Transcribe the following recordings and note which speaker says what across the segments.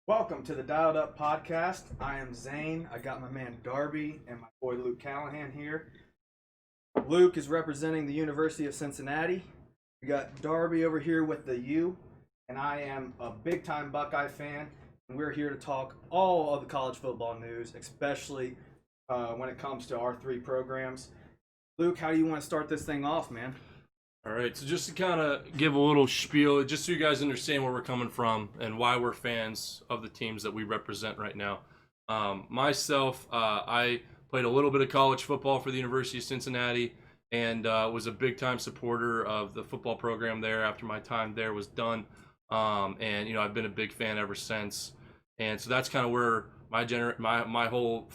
Speaker 1: Welcome to the Dialed Up Podcast. I am Zane. I got my man Darby and my boy Luke Callahan here. Luke is representing the University of Cincinnati. We got Darby over here with the U, and I am a big time Buckeye fan. And we're here to talk all of the college football news, especially when it comes to our three programs. Luke, how do you want to start this thing off, man?
Speaker 2: All right, so just to kind of give a little spiel, just so you guys understand where we're coming from and why we're fans of the teams that we represent right now. Myself, I played a little bit of college football for the University of Cincinnati and was a big-time supporter of the football program there after my time there was done. And I've been a big fan ever since. And so that's kind of where my whole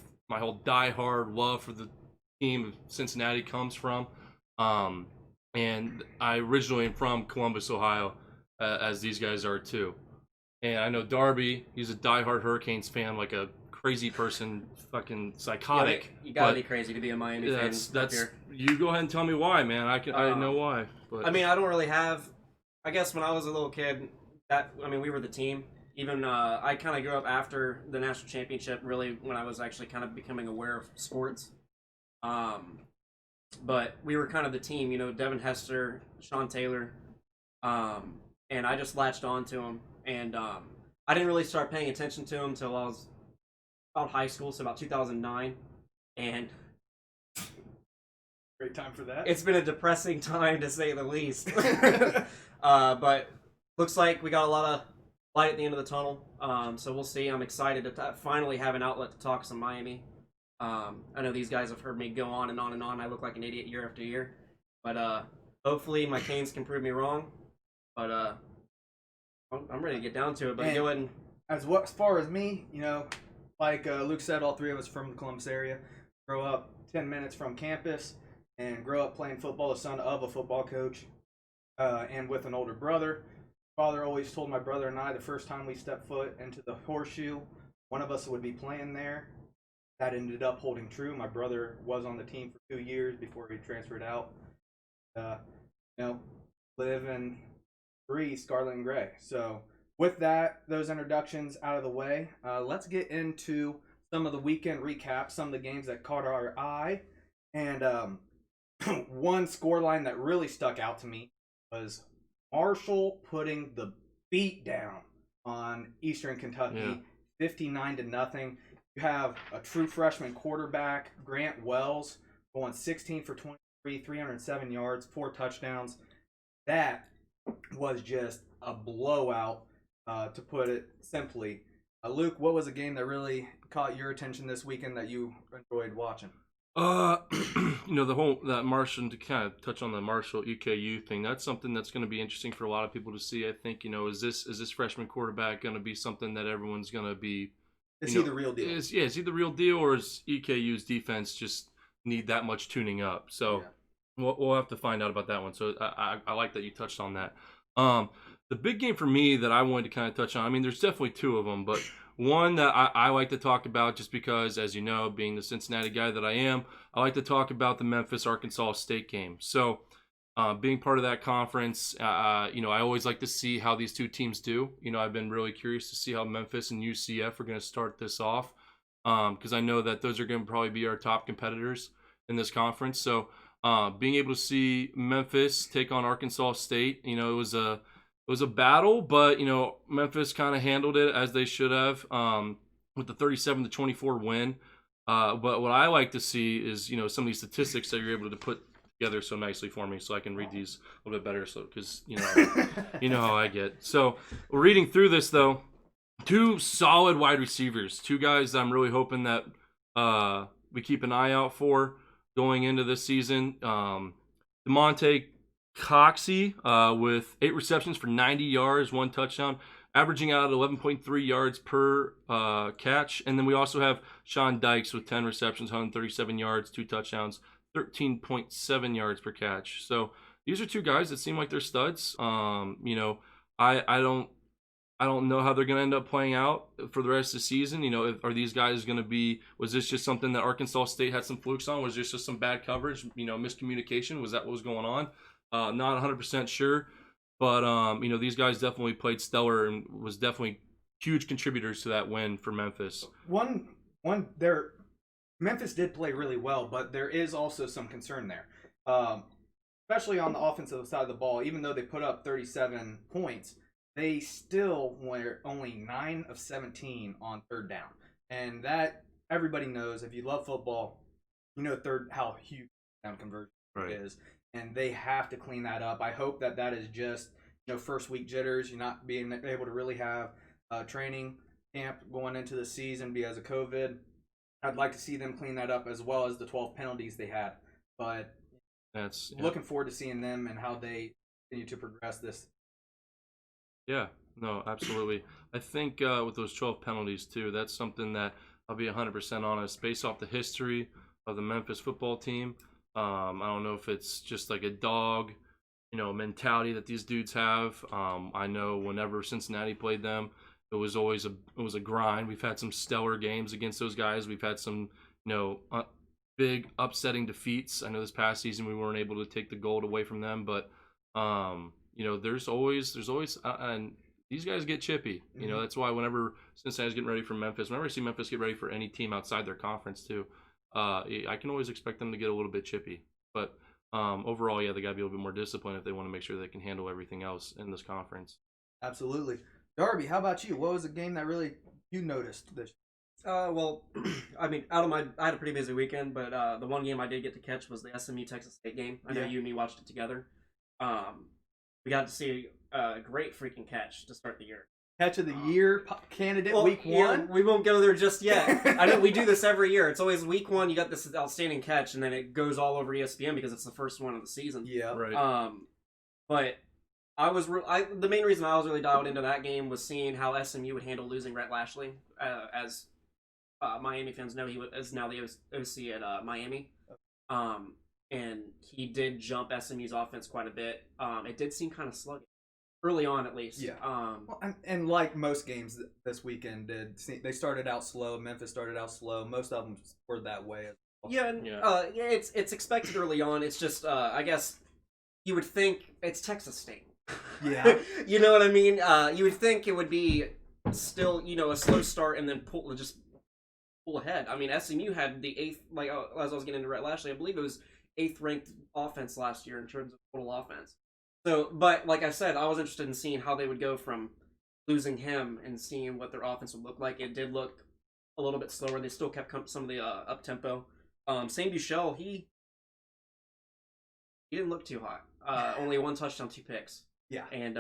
Speaker 2: die-hard love for the team of Cincinnati comes from. And I originally am from Columbus, Ohio, as these guys are too. And I know Darby, he's a diehard Hurricanes fan, like a crazy person, fucking psychotic.
Speaker 3: You gotta be crazy to be a Miami fan.
Speaker 2: That's you go ahead and tell me why, man. I know why. But
Speaker 3: I mean, I don't really have. I guess when I was a little kid, we were the team. Even I kind of grew up after the national championship, really, when I was actually kind of becoming aware of sports. But we were kind of the team, Devin Hester, Sean Taylor, and I just latched on to him. And I didn't really start paying attention to him until I was about high school, so about 2009. And
Speaker 1: Great time for that.
Speaker 3: it's been a depressing time, to say the least. But looks like we got a lot of light at the end of the tunnel. So we'll see. I'm excited to finally have an outlet to talk some Miami. I know these guys have heard me go on and on and on. I look like an idiot year after year. But hopefully my Canes can prove me wrong. But I'm ready to get down to it. But go ahead and...
Speaker 1: As far as me, like Luke said, all three of us from the Columbus area. Grow up 10 minutes from campus and grow up playing football, the son of a football coach and with an older brother. Father always told my brother and I the first time we stepped foot into the horseshoe, one of us would be playing there. That ended up holding true. My brother was on the team for 2 years before he transferred out. Live and breathe Scarlet and Gray. So with those introductions out of the way, let's get into some of the weekend recaps, some of the games that caught our eye. And one scoreline that really stuck out to me was Marshall putting the beat down on Eastern Kentucky, 59-0. You have a true freshman quarterback, Grant Wells, going 16 for 23, 307 yards, 4 touchdowns. That was just a blowout, to put it simply. Luke, what was a game that really caught your attention this weekend that you enjoyed watching?
Speaker 2: that Marshall, to kind of touch on the Marshall EKU thing, that's something that's going to be interesting for a lot of people to see. I think, is this freshman quarterback going to be something that everyone's going to be...
Speaker 1: Is he the real deal?
Speaker 2: Is he the real deal, or is EKU's defense just need that much tuning up? So we'll have to find out about that one. So I like that you touched on that. The big game for me that I wanted to kind of touch on, I mean, there's definitely two of them, but one that I like to talk about just because, as you know, being the Cincinnati guy that I am, I like to talk about the Memphis-Arkansas State game. So being part of that conference, I always like to see how these two teams do. I've been really curious to see how Memphis and UCF are going to start this off because I know that those are going to probably be our top competitors in this conference. So being able to see Memphis take on Arkansas State, it was a battle, but Memphis kind of handled it as they should have with the 37-24 win. But what I like to see is some of these statistics that you're able to put together so nicely for me, so I can read these a little bit better. So because you know how I get. So reading through this though, 2 solid wide receivers, 2 guys that I'm really hoping that we keep an eye out for going into this season. DeMonte Coxey with 8 receptions for 90 yards, 1 touchdown, averaging out at 11.3 yards per catch. And then we also have Sean Dykes with 10 receptions, 137 yards, 2 touchdowns, 13.7 yards per catch. So these are 2 guys that seem like they're studs. I don't know how they're going to end up playing out for the rest of the season. Are these guys going to be, was this just something that Arkansas State had some flukes on? Was this just some bad coverage, miscommunication? Was that what was going on? Not 100% sure. But, these guys definitely played stellar and was definitely huge contributors to that win for Memphis.
Speaker 1: Memphis did play really well, but there is also some concern there, especially on the offensive side of the ball. Even though they put up 37 points, they still were only 9 of 17 on third down, and that everybody knows. If you love football, you know how huge down conversion is, and they have to clean that up. I hope that is just first week jitters. You're not being able to really have training camp going into the season because of COVID. I'd like to see them clean that up, as well as the 12 penalties they had. But looking forward to seeing them and how they continue to progress this.
Speaker 2: Yeah, no, absolutely. I think with those 12 penalties too, that's something that I'll be 100% honest. Based off the history of the Memphis football team, I don't know if it's just like a dog, mentality that these dudes have. I know whenever Cincinnati played them, it was always a grind. We've had some stellar games against those guys. We've had some, big upsetting defeats. I know this past season we weren't able to take the gold away from them, but there's always, and these guys get chippy. That's why whenever Cincinnati's getting ready for Memphis, whenever I see Memphis get ready for any team outside their conference too, I can always expect them to get a little bit chippy. But overall, they got to be a little bit more disciplined if they want to make sure they can handle everything else in this conference.
Speaker 1: Absolutely. Darby, how about you? What was a game that really you noticed this?
Speaker 3: Well, I mean, I had a pretty busy weekend, but the one game I did get to catch was the SMU Texas State game. I know you and me watched it together. We got to see a great freaking catch to start the year.
Speaker 1: Catch of the year candidate week 1?
Speaker 3: Yeah, we won't go there just yet. I know we do this every year. It's always week 1, you got this outstanding catch, and then it goes all over ESPN because it's the first one of the season.
Speaker 1: Yeah.
Speaker 3: Right. But the main reason I was really dialed into that game was seeing how SMU would handle losing Rhett Lashley. As Miami fans know, he is now the OC at Miami. And he did jump SMU's offense quite a bit. It did seem kind of sluggish. Early on, at least.
Speaker 1: Yeah. And like most games this weekend they started out slow. Memphis started out slow. Most of them were that way.
Speaker 3: Yeah, and it's expected early on. It's just, I guess, you would think it's Texas State.
Speaker 1: Yeah.
Speaker 3: You know what I mean? You would think it would be still, a slow start and then pull ahead. I mean, SMU had the 8th, as I was getting into Rhett Lashley, I believe it was 8th ranked offense last year in terms of total offense. So, but like I said, I was interested in seeing how they would go from losing him and seeing what their offense would look like. It did look a little bit slower. They still kept some of the up tempo. Sam Buechele, he didn't look too hot. Only 1 touchdown, 2 picks.
Speaker 1: Yeah, and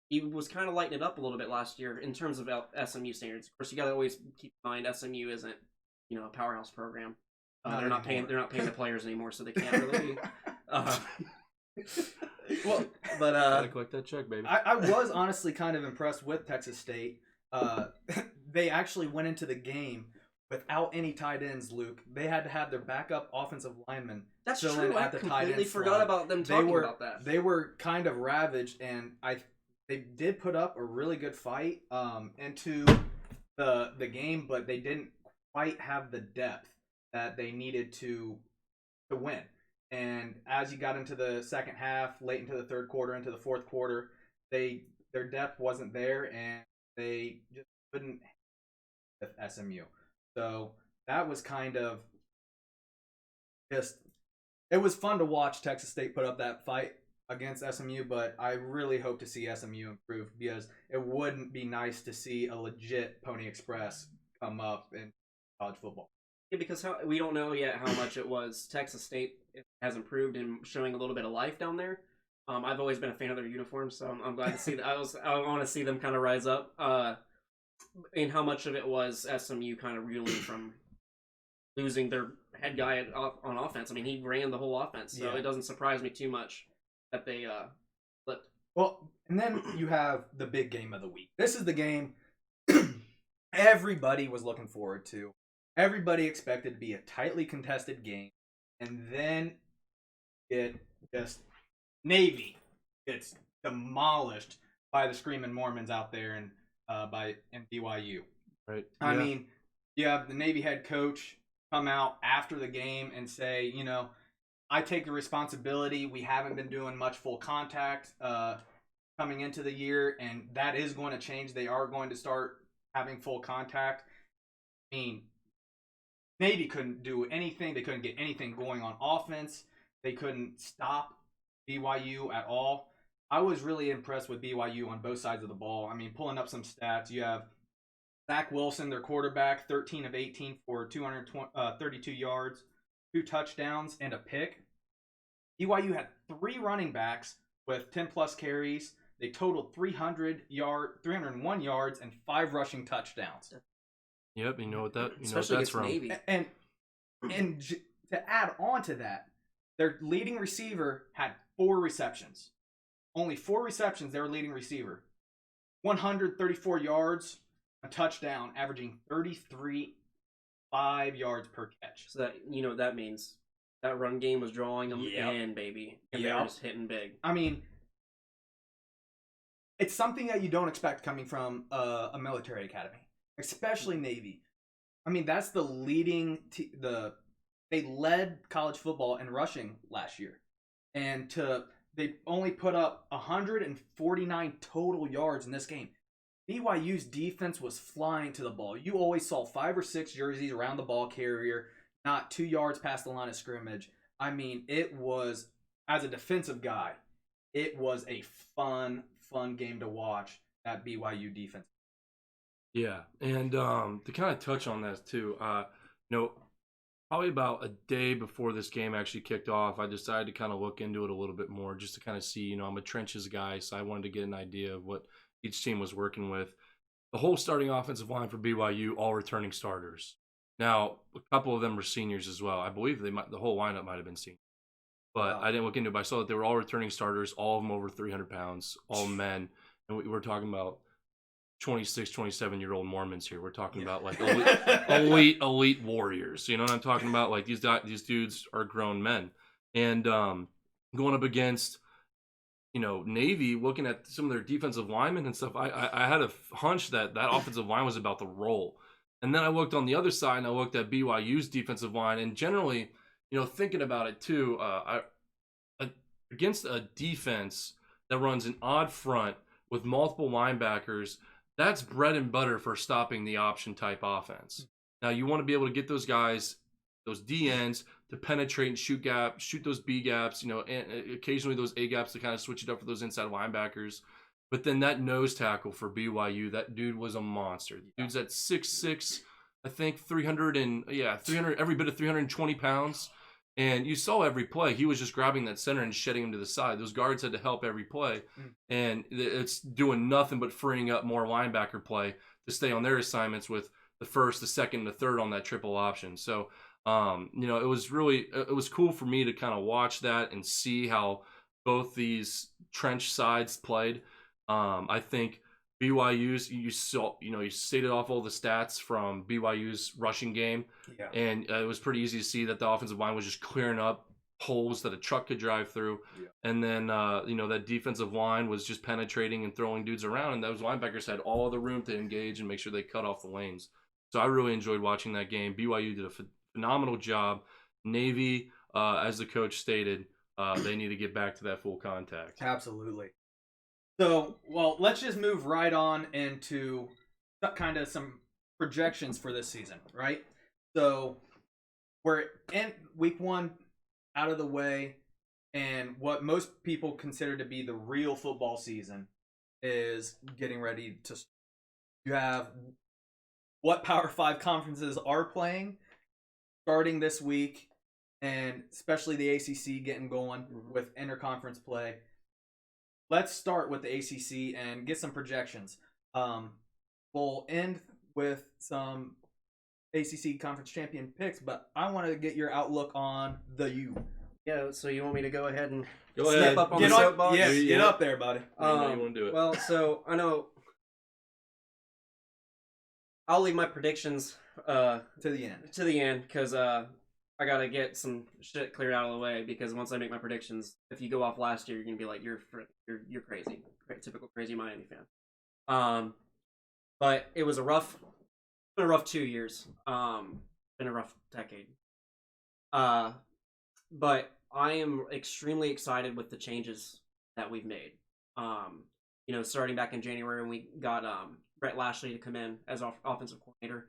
Speaker 3: he was kind of lighting it up a little bit last year in terms of SMU standards. Of course, you got to always keep in mind SMU isn't a powerhouse program. They're not paying the players anymore, so they can't really.
Speaker 1: Well, but
Speaker 2: gotta collect that check, baby.
Speaker 1: I was honestly kind of impressed with Texas State. They actually went into the game without any tight ends, Luke. They had to have their backup offensive lineman.
Speaker 3: That's
Speaker 1: fill
Speaker 3: true.
Speaker 1: in
Speaker 3: I
Speaker 1: at the
Speaker 3: completely
Speaker 1: tight
Speaker 3: forgot
Speaker 1: end
Speaker 3: about them talking about that.
Speaker 1: They were kind of ravaged, and they did put up a really good fight into the game, but they didn't quite have the depth that they needed to win. And as you got into the second half, late into the third quarter, into the fourth quarter, their depth wasn't there, and they just couldn't with SMU. So that was kind of it was fun to watch Texas State put up that fight against SMU, but I really hope to see SMU improve, because it wouldn't be nice to see a legit Pony Express come up in college football.
Speaker 3: Yeah, because we don't know yet how much it was. Texas State has improved in showing a little bit of life down there. I've always been a fan of their uniforms, so I'm glad to see that. I want to see them kind of rise up. And how much of it was SMU kind of reeling from losing their head guy on offense. I mean, he ran the whole offense, so It doesn't surprise me too much that they flipped.
Speaker 1: Well, and then you have the big game of the week. This is the game everybody was looking forward to. Everybody expected to be a tightly contested game, and then Navy gets demolished by the Screaming Mormons out there in BYU.
Speaker 2: Right.
Speaker 1: I mean, you have the Navy head coach come out after the game and say, I take the responsibility. We haven't been doing much full contact coming into the year, and that is going to change. They are going to start having full contact. I mean, Navy couldn't do anything. They couldn't get anything going on offense. They couldn't stop BYU at all. I was really impressed with BYU on both sides of the ball. I mean, pulling up some stats, you have Zach Wilson, their quarterback, 13 of 18 for 232 yards, 2 touchdowns, and a pick. BYU had 3 running backs with 10-plus carries. They totaled 301 yards and 5 rushing touchdowns.
Speaker 2: Yep, you know what that's from.
Speaker 3: Navy.
Speaker 1: And to add on to that, their leading receiver had 4 receptions. Only 4 receptions, their leading receiver. 134 yards, a touchdown, averaging 33.5 yards per catch.
Speaker 3: So that, you know what that means. That run game was drawing them in, baby. And they were just hitting big.
Speaker 1: I mean, it's something that you don't expect coming from a military academy, especially Navy. I mean, that's the leading they led college football in rushing last year. And they only put up 149 total yards in this game. BYU's defense was flying to the ball. You always saw 5 or 6 jerseys around the ball carrier, not 2 yards past the line of scrimmage. I mean, it was, as a defensive guy, it was a fun game to watch, that BYU defense.
Speaker 2: Yeah, and to kind of touch on that too, probably about a day before this game actually kicked off, I decided to kind of look into it a little bit more just to kind of see, I'm a trenches guy, so I wanted to get an idea of what each team was working with. The whole starting offensive line for BYU, all returning starters. Now, a couple of them were seniors as well. I believe the whole lineup might have been seniors. But I didn't look into it, but I saw that they were all returning starters, all of them over 300 pounds, all men. And we're talking about 26, 27-year-old Mormons here. We're talking about like elite warriors. You know what I'm talking about? Like these dudes are grown men. And going up against, Navy, looking at some of their defensive linemen and stuff, I had a hunch that offensive line was about to roll. And then I looked on the other side and I looked at BYU's defensive line, and generally, thinking about it too, against a defense that runs an odd front with multiple linebackers, that's bread and butter for stopping the option type offense. Now you want to be able to get those guys, those DNs, to penetrate and shoot those B gaps, and occasionally those A gaps to kind of switch it up for those inside linebackers. But then that nose tackle for BYU, that dude was a monster. The dude's at 6'6", I think 300, every bit of 320 pounds. And you saw every play. He was just grabbing that center and shedding him to the side. Those guards had to help every play. And it's doing nothing but freeing up more linebacker play to stay on their assignments with the first, the second, and the third on that triple option. So, it was cool for me to kind of watch that and see how both these trench sides played. I think BYU's, you stated off all the stats from BYU's rushing game, and it was pretty easy to see that the offensive line was just clearing up holes that a truck could drive through, and then that defensive line was just penetrating and throwing dudes around, and those linebackers had all the room to engage and make sure they cut off the lanes. So I really enjoyed watching that game. BYU did a phenomenal job. Navy, as the coach stated, they need to get back to that full contact.
Speaker 1: Absolutely. So, let's just move right on into kind of some projections for this season, right? So, we're in week 1 out of the way, and what most people consider to be the real football season is getting ready to start. You have what Power 5 conferences are playing starting this week, and especially the ACC getting going with interconference play. Let's start with the ACC and get some projections. We'll end with some ACC conference champion picks, but I want to get your outlook on the U.
Speaker 3: Yeah, so you want me to go ahead and
Speaker 2: step
Speaker 3: up on the soapbox?
Speaker 1: Yeah, get up there, buddy.
Speaker 2: You want to do it.
Speaker 3: Well, so I know I'll leave my predictions
Speaker 1: to the end. Because
Speaker 3: I gotta get some shit cleared out of the way, because once I make my predictions, if you go off last year, you're gonna be like, you're crazy, typical crazy Miami fan. But it was been a rough 2 years. Been a rough decade. But I am extremely excited with the changes that we've made. starting back in January when we got Brett Lashley to come in as offensive coordinator.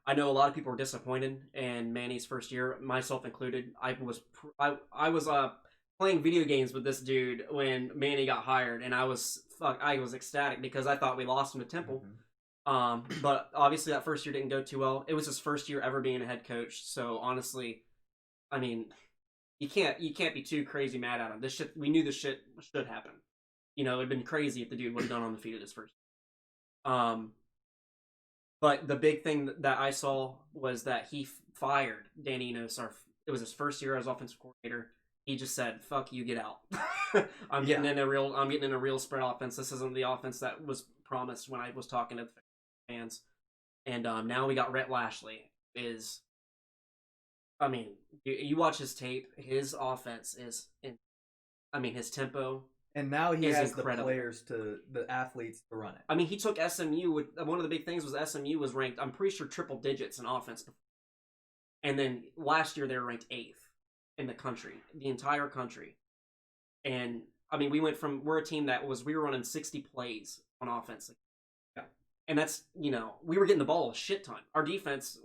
Speaker 3: I know a lot of people were disappointed in Manny's first year, myself included. I was playing video games with this dude when Manny got hired, and I was ecstatic because I thought we lost him to Temple. But obviously that first year didn't go too well. It was his first year ever being a head coach, so honestly, I mean, you can't be too crazy mad at him. We knew this shit should happen. It'd been crazy if the dude would have gone on the field his first. But the big thing that I saw was that he fired Dan Enos. It was his first year as offensive coordinator. He just said, "Fuck you, get out." I'm getting in a real spread offense. This isn't the offense that was promised when I was talking to the fans. And now we got Rhett Lashley. You watch his tape. His offense his tempo.
Speaker 1: And now he has
Speaker 3: incredible.
Speaker 1: the athletes to run it.
Speaker 3: He took SMU. One of the big things was SMU was ranked, I'm pretty sure, triple digits in offense. And then last year they were ranked 8th in the country, the entire country. And we're a team we were running 60 plays on offense.
Speaker 1: Yeah.
Speaker 3: And that's, we were getting the ball a shit ton. Our defense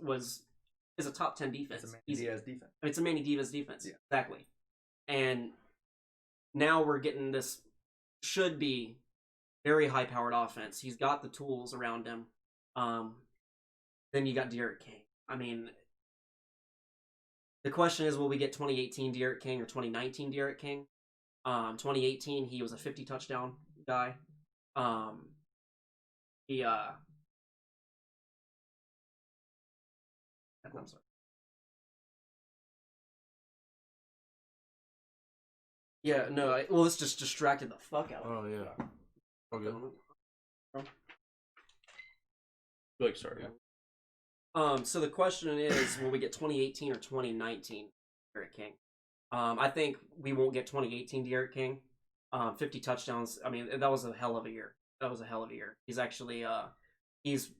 Speaker 3: is a top 10 defense.
Speaker 1: It's a Manny Diaz defense.
Speaker 3: It's a Manny Diaz defense.
Speaker 1: Yeah.
Speaker 3: Exactly. And now we're getting this should be very high-powered offense. He's got the tools around him. Then you got Derek King. The question is, will we get 2018 Derek King or 2019 Derek King? 2018, he was a 50 touchdown guy. I'm sorry. Yeah, no, this just distracted the fuck out of me.
Speaker 2: Oh, yeah. Okay. Sorry.
Speaker 3: So the question is, will we get 2018 or 2019 Derek King? I think we won't get 2018 Derek King. 50 touchdowns. That was a hell of a year. He's actually, he's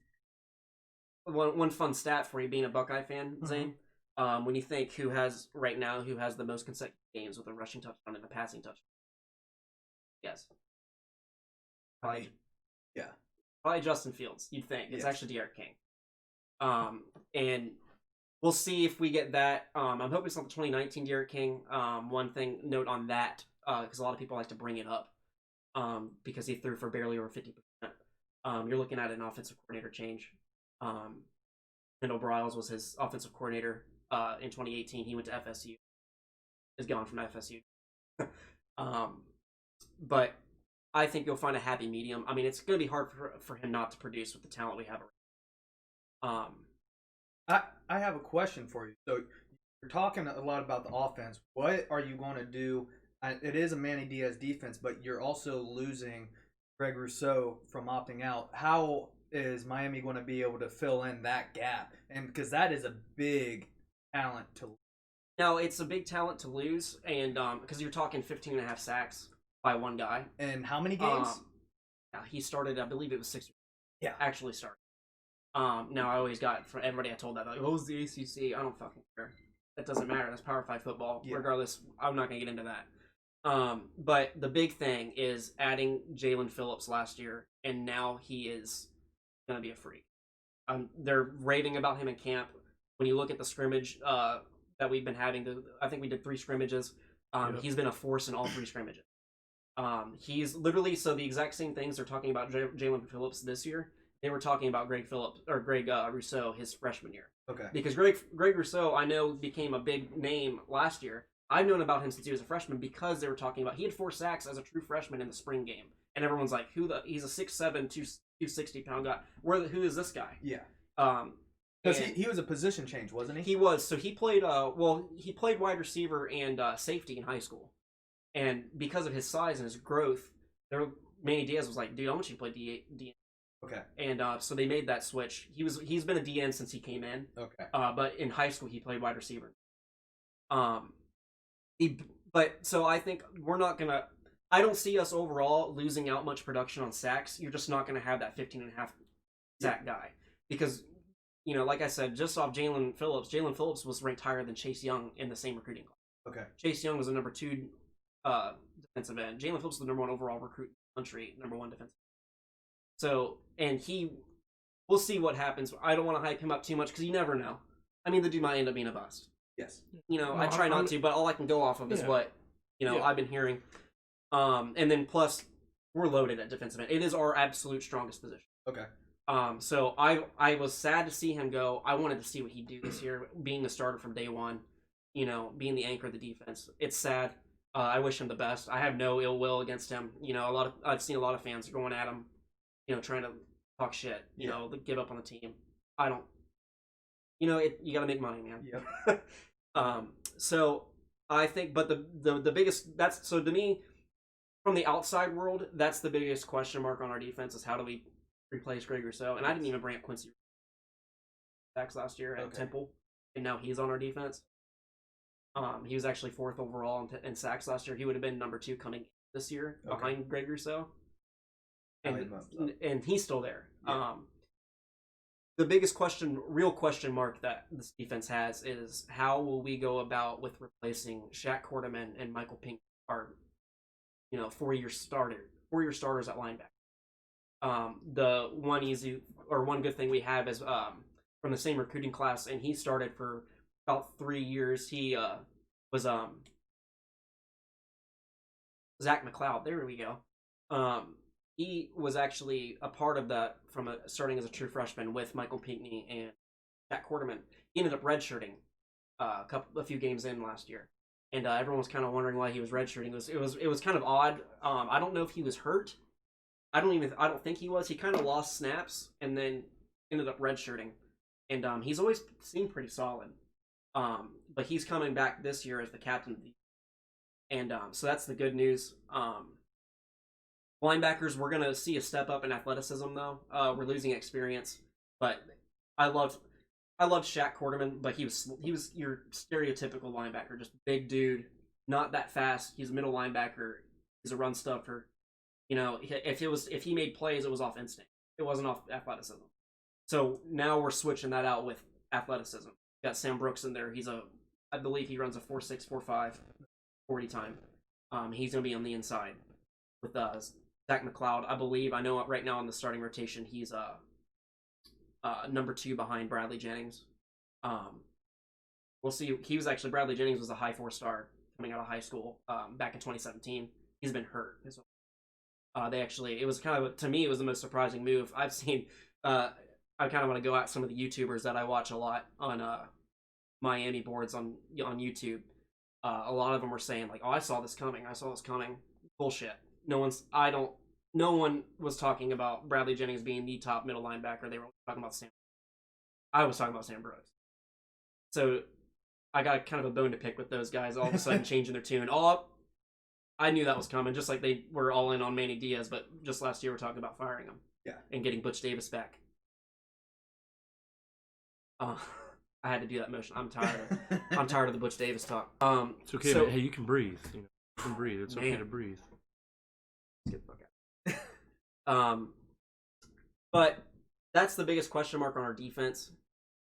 Speaker 3: one fun stat for you being a Buckeye fan, Zane. When you think who has the most consecutive games with a rushing touchdown and a passing touchdown? Yes. Probably Justin Fields, you'd think. It's actually Derek King. And we'll see if we get that. I'm hoping it's not the 2019 Derek King. One thing note on that, because a lot of people like to bring it up, because he threw for barely over 50%. You're looking at an offensive coordinator change. Kendall Briles was his offensive coordinator in 2018. He went to FSU. Is gone from FSU. But I think you'll find a happy medium. It's going to be hard for him not to produce with the talent we have.
Speaker 1: I have a question for you. So you're talking a lot about the offense. What are you going to do? It is a Manny Diaz defense, but you're also losing Greg Rousseau from opting out. How is Miami going to be able to fill in that gap? And because that is a big talent to lose.
Speaker 3: No, it's a big talent to lose, and because you're talking 15.5 sacks by one guy.
Speaker 1: And how many games?
Speaker 3: He started, I believe it was 6.
Speaker 1: Yeah,
Speaker 3: actually started. Now I always got from everybody I told that it's the ACC. I don't fucking care. That doesn't matter. That's Power 5 football. Yeah. Regardless, I'm not gonna get into that. But the big thing is adding Jalen Phillips last year, and now he is gonna be a freak. They're raving about him in camp. When you look at the scrimmage that we've been having, I think we did 3 scrimmages. He's been a force in all 3 scrimmages. He's literally the exact same things they're talking about Jalen Phillips this year. They were talking about Greg Rousseau his freshman year.
Speaker 1: Okay.
Speaker 3: Because Greg Rousseau, I know, became a big name last year. I've known about him since he was a freshman because they were talking about he had 4 sacks as a true freshman in the spring game, and everyone's like, he's a 6'7", 260-pound guy. Who is this guy?
Speaker 1: Yeah. Because he was a position change, wasn't he?
Speaker 3: He was. So he played. He played wide receiver and safety in high school, and because of his size and his growth, Manny Diaz was like, "Dude, I want you to play DN."
Speaker 1: Okay. And
Speaker 3: so they made that switch. He's been a DN since he came in.
Speaker 1: Okay.
Speaker 3: But in high school he played wide receiver. So I think we're not gonna. I don't see us overall losing out much production on sacks. You're just not gonna have that 15.5 sack guy because. Like I said, just off Jalen Phillips was ranked higher than Chase Young in the same recruiting class.
Speaker 1: Okay.
Speaker 3: Chase Young was the number 2 defensive end. Jalen Phillips was the number 1 overall recruit. country, #1 defense. So, and we'll see what happens. I don't want to hype him up too much because you never know. I mean, the dude might end up being a bust.
Speaker 1: Yes.
Speaker 3: I try not to, but all I can go off of is what I've been hearing. And then plus, we're loaded at defensive end. It is our absolute strongest position.
Speaker 1: Okay.
Speaker 3: So I was sad to see him go. I wanted to see what he'd do this year, being a starter from day one. Being the anchor of the defense. It's sad. I wish him the best. I have no ill will against him. I've seen a lot of fans going at him, trying to talk shit. Give up on the team. I don't. You got to make money, man.
Speaker 1: Yep.
Speaker 3: So I think, but the biggest so to me, from the outside world, that's the biggest question mark on our defense is how do we replace Greg Rousseau? And I didn't even bring up Quincy sacks last year at Temple, and now he's on our defense. He was actually 4th overall in sacks last year. He would have been number 2 coming this year behind Greg Rousseau, and he's still there. Yeah. The biggest real question mark that this defense has is how will we go about with replacing Shaq Quarterman and Michael Pink, our 4-year starters at linebacker. The one good thing we have is from the same recruiting class, and he started for about 3 years. He was Zach McLeod. There we go. He was actually a part of that from starting as a true freshman with Michael Pinckney and Jack Quarterman. He ended up redshirting a few games in last year, and everyone was kind of wondering why he was redshirting. It was kind of odd. I don't know if he was hurt. I don't think he was. He kind of lost snaps and then ended up redshirting, and he's always seemed pretty solid. But he's coming back this year as the captain of the and so that's the good news. Linebackers, we're gonna see a step up in athleticism though. We're losing experience, but I loved Shaq Quarterman, but he was your stereotypical linebacker, just big dude, not that fast. He's a middle linebacker. He's a run stuffer. If he made plays, it was off instinct. It wasn't off athleticism. So now we're switching that out with athleticism. Got Sam Brooks in there. I believe he runs a 4.6, 4.5 40 time. He's gonna be on the inside with Zach McLeod. I know right now in the starting rotation he's number 2 behind Bradley Jennings. We'll see. Bradley Jennings was a high 4-star coming out of high school back in 2017. He's been hurt. It was kind of, to me, it was the most surprising move I've seen. I kind of want to go at some of the YouTubers that I watch a lot on Miami boards on YouTube. A lot of them were saying like, "Oh, I saw this coming. Bullshit. No one was talking about Bradley Jennings being the top middle linebacker. They were talking about Sam. I was talking about Sam Brooks. So I got kind of a bone to pick with those guys. All of a sudden changing their tune. I knew that was coming, just like they were all in on Manny Diaz, but just last year we're talking about firing him.
Speaker 1: Yeah. And
Speaker 3: getting Butch Davis back. I had to do that motion. I'm tired of the Butch Davis talk.
Speaker 2: It's okay, man. Hey, you can breathe. You can breathe. It's okay to breathe.
Speaker 3: Get the fuck out. But that's the biggest question mark on our defense.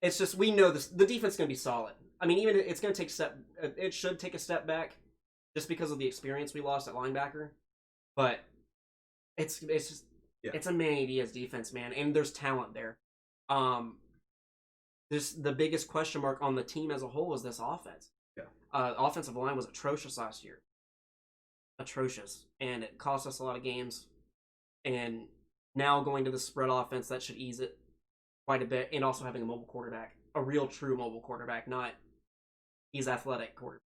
Speaker 3: It's just we know the defense is going to be solid. I mean, even it's going to it should take a step back just because of the experience we lost at linebacker. But it's just it's a Manny Diaz defense, man, and there's talent there. The biggest question mark on the team as a whole is this offense.
Speaker 1: Yeah.
Speaker 3: Offensive line was atrocious last year. Atrocious. And it cost us a lot of games. And now going to the spread offense, that should ease it quite a bit. And also having a mobile quarterback. A real true mobile quarterback, not he's athletic quarterback.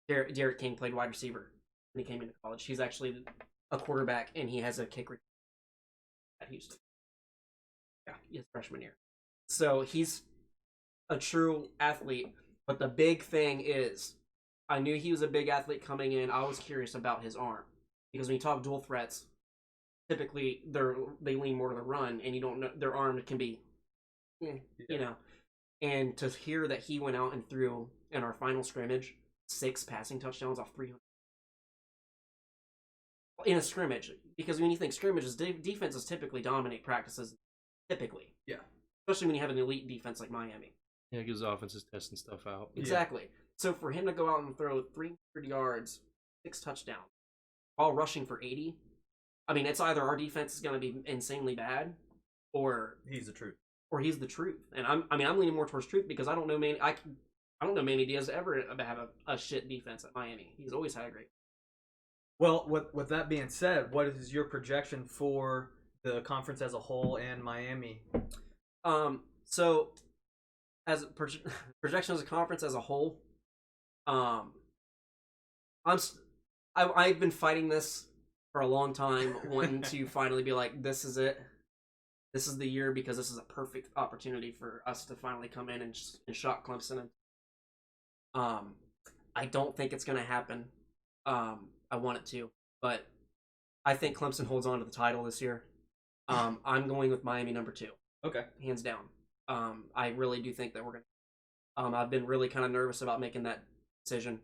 Speaker 3: Derek King played wide receiver when he came into college. He's actually a quarterback and he has a kick return at Houston. Yeah, his freshman year. So he's a true athlete. But the big thing is, I knew he was a big athlete coming in. I was curious about his arm. Because when you talk dual threats, typically they lean more to the run, and you don't know their arm can be, And to hear that he went out and threw in our final scrimmage 6 passing touchdowns off 300 in a scrimmage, because when you think scrimmages, defenses typically dominate practices. Typically,
Speaker 1: yeah,
Speaker 3: especially when you have an elite defense like Miami.
Speaker 2: Yeah, it gives offenses testing stuff out.
Speaker 3: Exactly. Yeah. So for him to go out and throw 300 yards, 6 touchdowns, all rushing for 80. I mean, it's either our defense is going to be insanely bad, or
Speaker 1: He's the truth.
Speaker 3: he's the truth. And I'm leaning more towards truth because I don't know Manny Diaz ever have a shit defense at Miami. He's always had a great.
Speaker 1: Well, with that being said, what is your projection for the conference as a whole and Miami?
Speaker 3: So as projection as a conference as a whole, I've been fighting this for a long time, wanting to finally be like, this is it. This is the year, because this is a perfect opportunity for us to finally come in and shock Clemson. I don't think it's going to happen. I want it to, but I think Clemson holds on to the title this year. I'm going with Miami number 2.
Speaker 1: Okay.
Speaker 3: Hands down. I really do think that we're going to. I've been really kind of nervous about making that decision,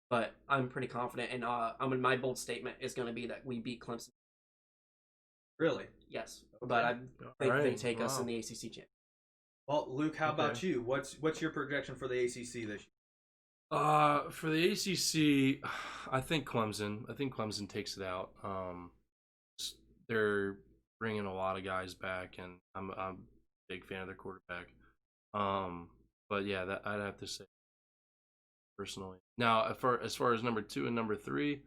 Speaker 3: but I'm pretty confident. And my bold statement is going to be that we beat Clemson.
Speaker 1: Really?
Speaker 3: Yes.
Speaker 1: Okay.
Speaker 3: But I think they
Speaker 2: Right.
Speaker 3: take us
Speaker 2: Wow.
Speaker 3: in the ACC championship.
Speaker 1: Well, Luke, how about
Speaker 2: Okay.
Speaker 1: you? What's your projection for the ACC this year?
Speaker 2: For the ACC, I think Clemson takes it out. They're bringing a lot of guys back, and I'm a big fan of their quarterback. But yeah, that I'd have to say personally. Now, as far as number 2 and number 3,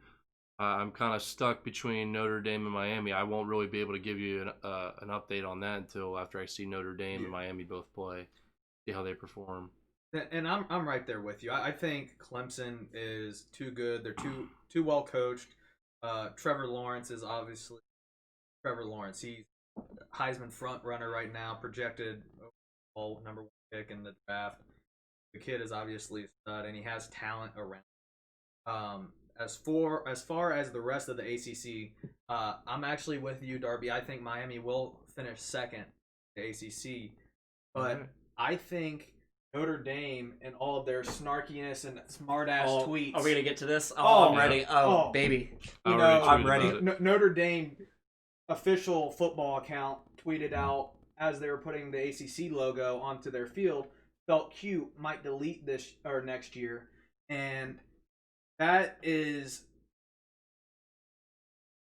Speaker 2: I'm kind of stuck between Notre Dame and Miami. I won't really be able to give you an update on that until after I see Notre Dame and Miami both play, see how they perform.
Speaker 1: And I'm right there with you. I think Clemson is too good. They're too well coached. Trevor Lawrence is obviously Trevor Lawrence. He's Heisman front runner right now, projected overall number 1 pick in the draft. The kid is obviously a stud, and he has talent around. As far as the rest of the ACC, I'm actually with you, Darby. I think Miami will finish second in the ACC, but
Speaker 2: Okay.
Speaker 1: I think Notre Dame and all of their snarkiness and smart ass tweets.
Speaker 3: Are we going to get to this?
Speaker 1: Oh,
Speaker 3: I'm ready. Oh, baby.
Speaker 2: I
Speaker 1: You
Speaker 2: already
Speaker 1: know,
Speaker 3: I'm
Speaker 2: tweeted
Speaker 3: ready.
Speaker 2: about it.
Speaker 1: Notre Dame official football account tweeted out as they were putting the ACC logo onto their field, felt cute, might delete this or next year, and that is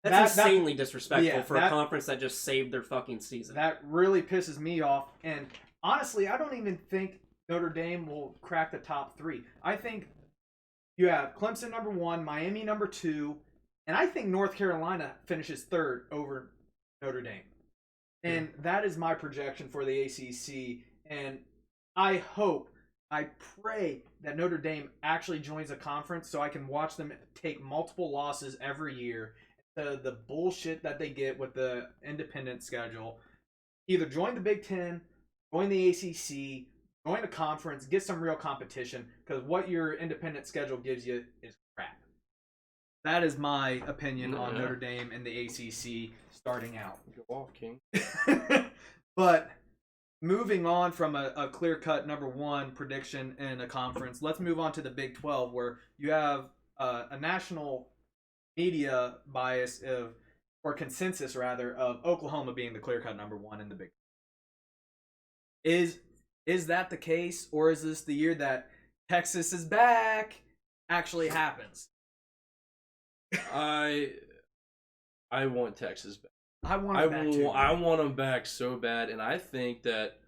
Speaker 3: That's
Speaker 1: that-
Speaker 3: insanely disrespectful
Speaker 1: yeah,
Speaker 3: for
Speaker 1: that-
Speaker 3: a conference that just saved their fucking season.
Speaker 1: that really pisses me off. And honestly, I don't even think Notre Dame will crack the top 3. I think you have Clemson number 1, Miami number 2, and I think North Carolina finishes 3rd over Notre Dame. And that is my projection for the ACC. And I pray that Notre Dame actually joins a conference so I can watch them take multiple losses every year. The bullshit that they get with the independent schedule. Either join the Big Ten, join the ACC, join a conference, get some real competition, because what your independent schedule gives you is crap. That is my opinion on
Speaker 2: Yeah.
Speaker 1: Notre Dame and the ACC starting out.
Speaker 2: Go off, King.
Speaker 1: But moving on from a clear-cut number 1 prediction in a conference, let's move on to the Big 12, where you have a national media bias or consensus rather, of Oklahoma being the clear-cut number 1 in the Big 12. Is that the case, or is this the year that Texas is back actually happens?
Speaker 2: I want Texas back.
Speaker 1: I want it back too.
Speaker 2: I want them back so bad, and I think that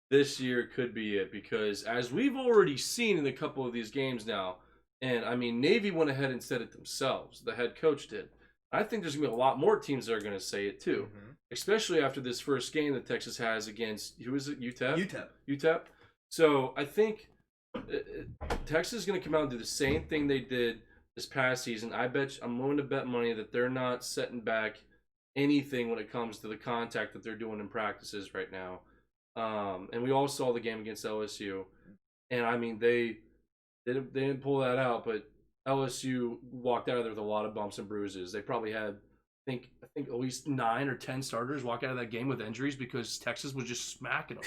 Speaker 2: this year could be it, because as we've already seen in a couple of these games now, and I mean, Navy went ahead and said it themselves. The head coach did. I think there's going to be a lot more teams that are going to say it too, especially after this first game that Texas has against, who is it, UTEP? UTEP. So I think Texas is going to come out and do the same thing they did this past season. I'm willing to bet money that they're not setting back anything when it comes to the contact that they're doing in practices right now. And we all saw the game against LSU, and I mean they didn't pull that out, but LSU walked out of there with a lot of bumps and bruises. They probably had, I think at least 9 or 10 starters walk out of that game with injuries because Texas was just smacking them.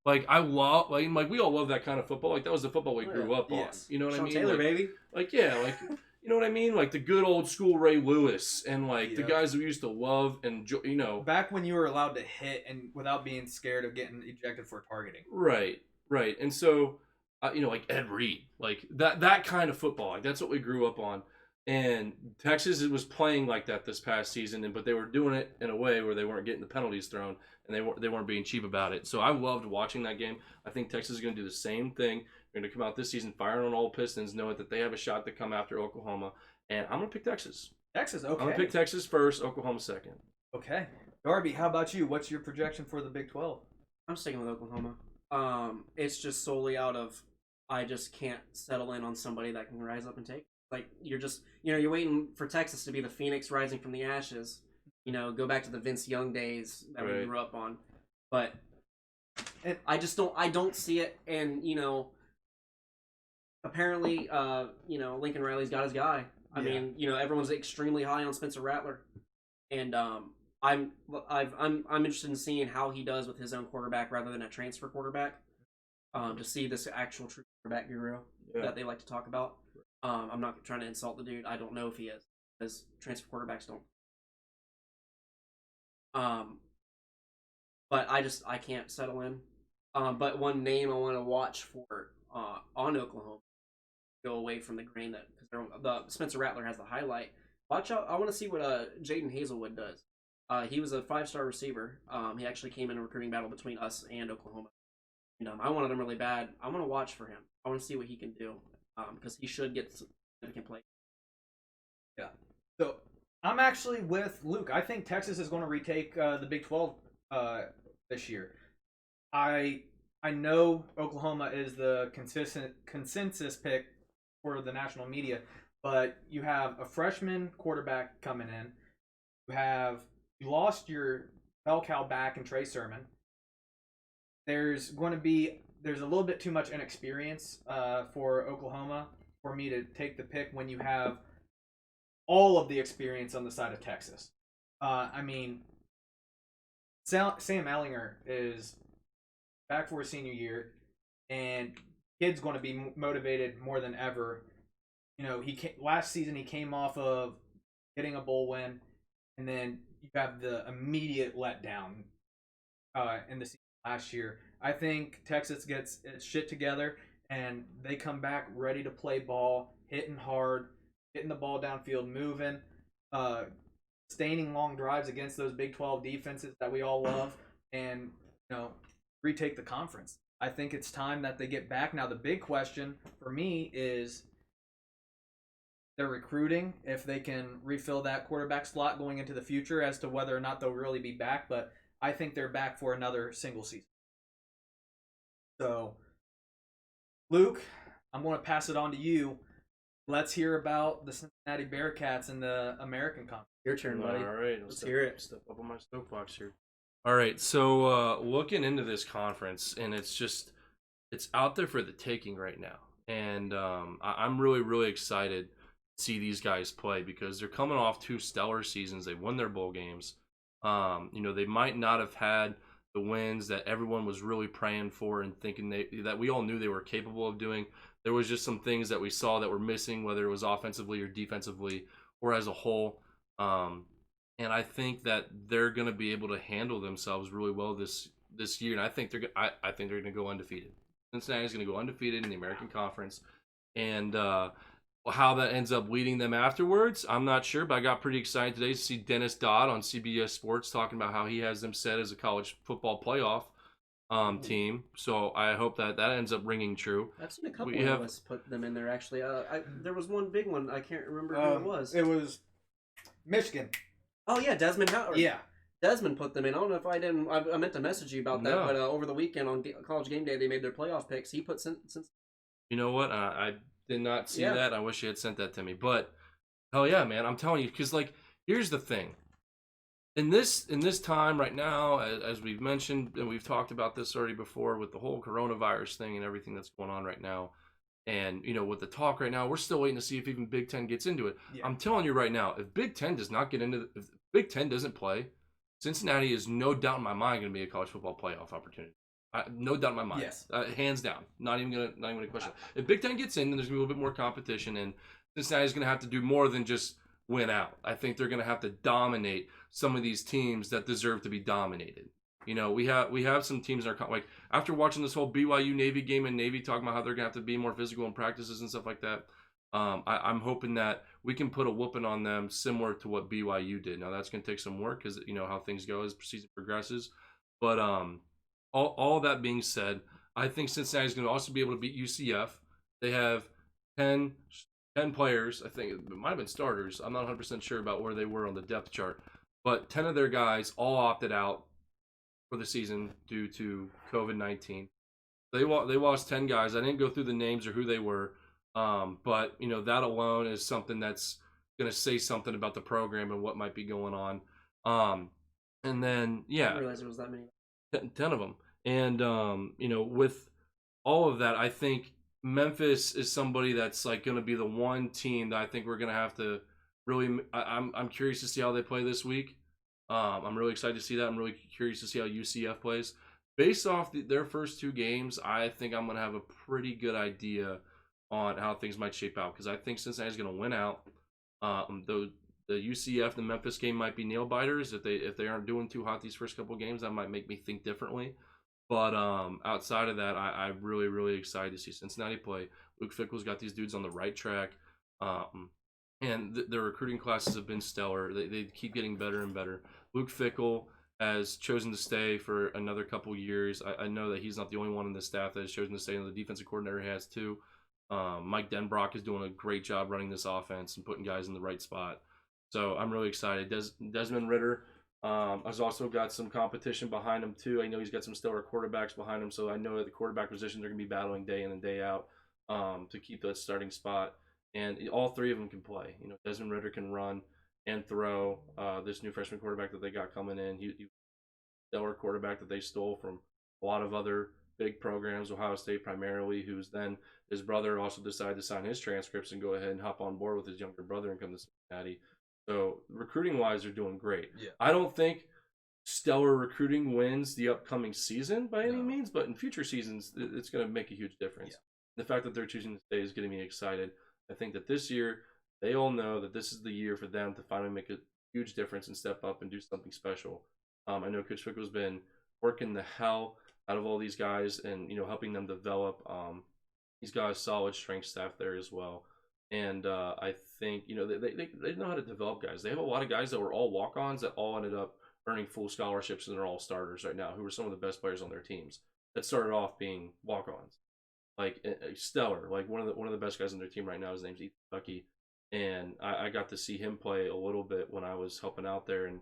Speaker 2: Like we all love that kind of football. Like that was the football we grew up on.
Speaker 1: Yes.
Speaker 2: You know what
Speaker 3: Sean
Speaker 2: I mean?
Speaker 3: Taylor,
Speaker 2: Like,
Speaker 3: baby.
Speaker 2: like yeah, like you know what I mean? Like the good old school Ray Lewis and like the
Speaker 1: Yep.
Speaker 2: guys we used to love and you know.
Speaker 1: Back when you were allowed to hit and without being scared of getting ejected for targeting.
Speaker 2: Right. And so, like Ed Reed, like that kind of football, like that's what we grew up on. And Texas was playing like that this past season, but they were doing it in a way where they weren't getting the penalties thrown, and they weren't being cheap about it. So I loved watching that game. I think Texas is going to do the same thing. They're going to come out this season firing on all pistons, knowing that they have a shot to come after Oklahoma. And I'm going to pick Texas.
Speaker 1: Texas, okay.
Speaker 2: I'm going to pick Texas first, Oklahoma second.
Speaker 1: Okay. Darby, how about you? What's your projection for the Big 12?
Speaker 3: I'm sticking with Oklahoma. It's just solely out of I just can't settle in on somebody that can rise up and take. Like you're just you're waiting for Texas to be the phoenix rising from the ashes. Go back to the Vince Young days that we grew up on. But I don't see it. And apparently Lincoln Riley's got his guy. I mean, everyone's extremely high on Spencer Rattler, and I'm interested in seeing how he does with his own quarterback rather than a transfer quarterback. To see this actual true quarterback guru that they like to talk about. I'm not trying to insult the dude. I don't know if he is, because transfer quarterbacks don't. But I can't settle in. But one name I want to watch for on Oklahoma, go away from the grain that because the Spencer Rattler has the highlight. Watch out! I want to see what Jaden Hazelwood does. He was a 5-star receiver. He actually came in a recruiting battle between us and Oklahoma. I wanted him really bad. I want to watch for him. I want to see what he can do because he should get significant play.
Speaker 1: Yeah. So I'm actually with Luke. I think Texas is going to retake the Big 12 this year. I know Oklahoma is the consensus pick for the national media, but you have a freshman quarterback coming in. You lost your bell cow back in Trey Sermon. There's a little bit too much inexperience for Oklahoma for me to take the pick when you have all of the experience on the side of Texas. I mean, Sam Ehlinger is back for his senior year, and kid's going to be motivated more than ever. Last season he came off of getting a bowl win, and then you have the immediate letdown in the season last year. I think Texas gets its shit together and they come back ready to play ball, hitting hard, getting the ball downfield, moving, sustaining long drives against those Big 12 defenses that we all love, and retake the conference. I think it's time that they get back. Now the big question for me is their recruiting, if they can refill that quarterback slot going into the future, as to whether or not they'll really be back. But I think they're back for another single season. So, Luke, I'm going to pass it on to you. Let's hear about the Cincinnati Bearcats in the American Conference.
Speaker 3: Your turn, buddy.
Speaker 2: All right.
Speaker 3: Let's hear it.
Speaker 2: Step up on my soapbox here. All right. So, looking into this conference, and it's out there for the taking right now. And I'm really, really excited to see these guys play because they're coming off 2 stellar seasons. They won their bowl games. They might not have had the wins that everyone was really praying for and thinking that we all knew they were capable of doing. There was just some things that we saw that were missing, whether it was offensively or defensively or as a whole. And I think that they're going to be able to handle themselves really well this year. And I think they're going to go undefeated. Cincinnati is going to go undefeated in the American Conference, and how that ends up leading them afterwards, I'm not sure, but I got pretty excited today to see Dennis Dodd on CBS Sports talking about how he has them set as a college football playoff team. So I hope that ends up ringing true.
Speaker 3: I've seen a couple of us put them in there, actually. There was one big one. I can't remember who it was.
Speaker 1: It was Michigan.
Speaker 3: Oh, yeah, Desmond Howard.
Speaker 1: Yeah.
Speaker 3: Desmond put them in. I don't know if I didn't. I meant to message you about that, but over the weekend on College Game Day, they made their playoff picks. He put since.
Speaker 2: You know what? I did not see that. I wish you had sent that to me. But hell yeah, man! I'm telling you, because here's the thing. In this time right now, as we've mentioned and we've talked about this already before with the whole coronavirus thing and everything that's going on right now, and with the talk right now, we're still waiting to see if even Big Ten gets into it. Yeah. I'm telling you right now, if Big Ten does not get into, if Big Ten doesn't play, Cincinnati is no doubt in my mind going to be a college football playoff opportunity. No doubt in my mind.
Speaker 1: Yes.
Speaker 2: Hands down. Not even gonna question it. If Big Ten gets in, then there's gonna be a little bit more competition, and Cincinnati's gonna have to do more than just win out. I think they're gonna have to dominate some of these teams that deserve to be dominated. We have some teams that are after watching this whole BYU Navy game and Navy talking about how they're gonna have to be more physical in practices and stuff like that. I'm hoping that we can put a whooping on them similar to what BYU did. Now that's going to take some work because you know how things go as season progresses. But all that being said, I think Cincinnati is going to also be able to beat UCF. They have 10 players. I think it might have been starters. I'm not 100% sure about where they were on the depth chart. But 10 of their guys all opted out for the season due to COVID-19. They lost 10 guys. I didn't go through the names or who they were. But, you know, that alone is something that's going to say something about the program and what might be going on. And then, yeah.
Speaker 3: I didn't realize there was that many.
Speaker 2: 10 of them. And, you know, with all of that, I think Memphis is somebody that's like going to be the one team that I think we're going to have to really, I'm curious to see how they play this week. I'm really excited to see that. I'm really curious to see how UCF plays. Based off their first 2 games, I think I'm going to have a pretty good idea on how things might shape out because I think Cincinnati's going to win out. The UCF, the Memphis game might be nail biters if they aren't doing too hot these first couple games. That might make me think differently. But outside of that, I'm really, really excited to see Cincinnati play. Luke Fickell's got these dudes on the right track. And their recruiting classes have been stellar. They keep getting better and better. Luke Fickell has chosen to stay for another couple years. I know that he's not the only one in the staff that has chosen to stay. And the defensive coordinator has too. Mike Denbrock is doing a great job running this offense and putting guys in the right spot. So I'm really excited. Desmond Ridder has also got some competition behind him too. I know he's got some stellar quarterbacks behind him. So I know that the quarterback positions are going to be battling day in and day out to keep that starting spot. And all 3 of them can play. You know, Desmond Ridder can run and throw. This new freshman quarterback that they got coming in, he stellar quarterback that they stole from a lot of other big programs, Ohio State primarily, who's then his brother also decided to sign his transcripts and go ahead and hop on board with his younger brother and come to Cincinnati. So recruiting-wise, they're doing great. Yeah. I don't think stellar recruiting wins the upcoming season by any means, but in future seasons, it's going to make a huge difference. Yeah. The fact that they're choosing to stay is getting me excited. I think that this year, they all know that this is the year for them to finally make a huge difference and step up and do something special. I know Coach Fickell's been working the hell out of all these guys and, you know, helping them develop. He's got a solid strength staff there as well. And I think, you know, they know how to develop guys. They have a lot of guys that were all walk-ons that all ended up earning full scholarships and they're all starters right now, who are some of the best players on their teams that started off being walk-ons. Like stellar, like one of the best guys on their team right now. His name's Ethan Tucky, and I got to see him play a little bit when I was helping out there, and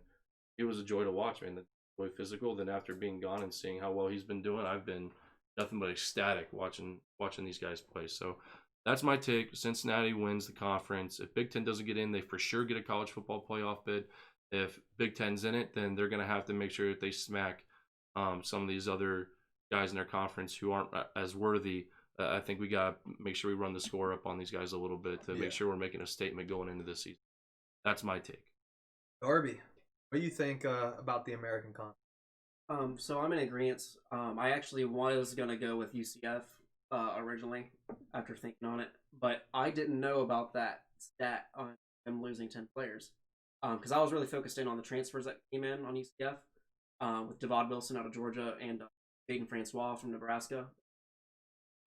Speaker 2: it was a joy to watch, man. The joy physical. Then after being gone and seeing how well he's been doing, I've been nothing but ecstatic watching these guys play. So that's my take. Cincinnati wins the conference. If Big Ten doesn't get in, they for sure get a college football playoff bid. If Big Ten's in it, then they're going to have to make sure that they smack some of these other guys in their conference who aren't as worthy. I think we got to make sure we run the score up on these guys a little bit to make sure we're making a statement going into this season. That's my take.
Speaker 1: Darby, what do you think about the American Conference?
Speaker 3: So I'm in agreement. I actually was going to go with UCF originally after thinking on it, but I didn't know about that stat on them losing 10 players because I was really focused in on the transfers that came in on UCF with Devod Wilson out of Georgia and Jaden Francois from Nebraska.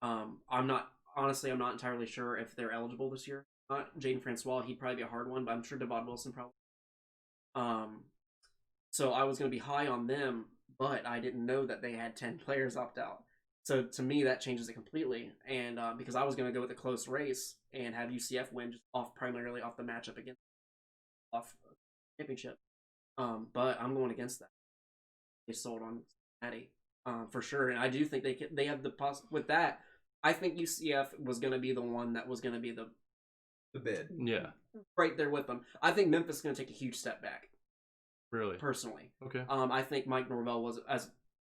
Speaker 3: I'm not entirely sure if they're eligible this year. Jaden Francois, he'd probably be a hard one, but I'm sure Devod Wilson probably. So I was going to be high on them, but I didn't know that they had 10 players opt out. So to me, that changes it completely. And because I was going to go with a close race and have UCF win just primarily off the matchup against championship. But I'm going against that. They sold on Cincinnati for sure, and I do think they have the with that. I think UCF was going to be the one that was going to be the
Speaker 1: bid.
Speaker 2: Yeah,
Speaker 3: right there with them. I think Memphis is going to take a huge step back.
Speaker 2: Really,
Speaker 3: personally.
Speaker 2: Okay.
Speaker 3: I think Mike Norvell was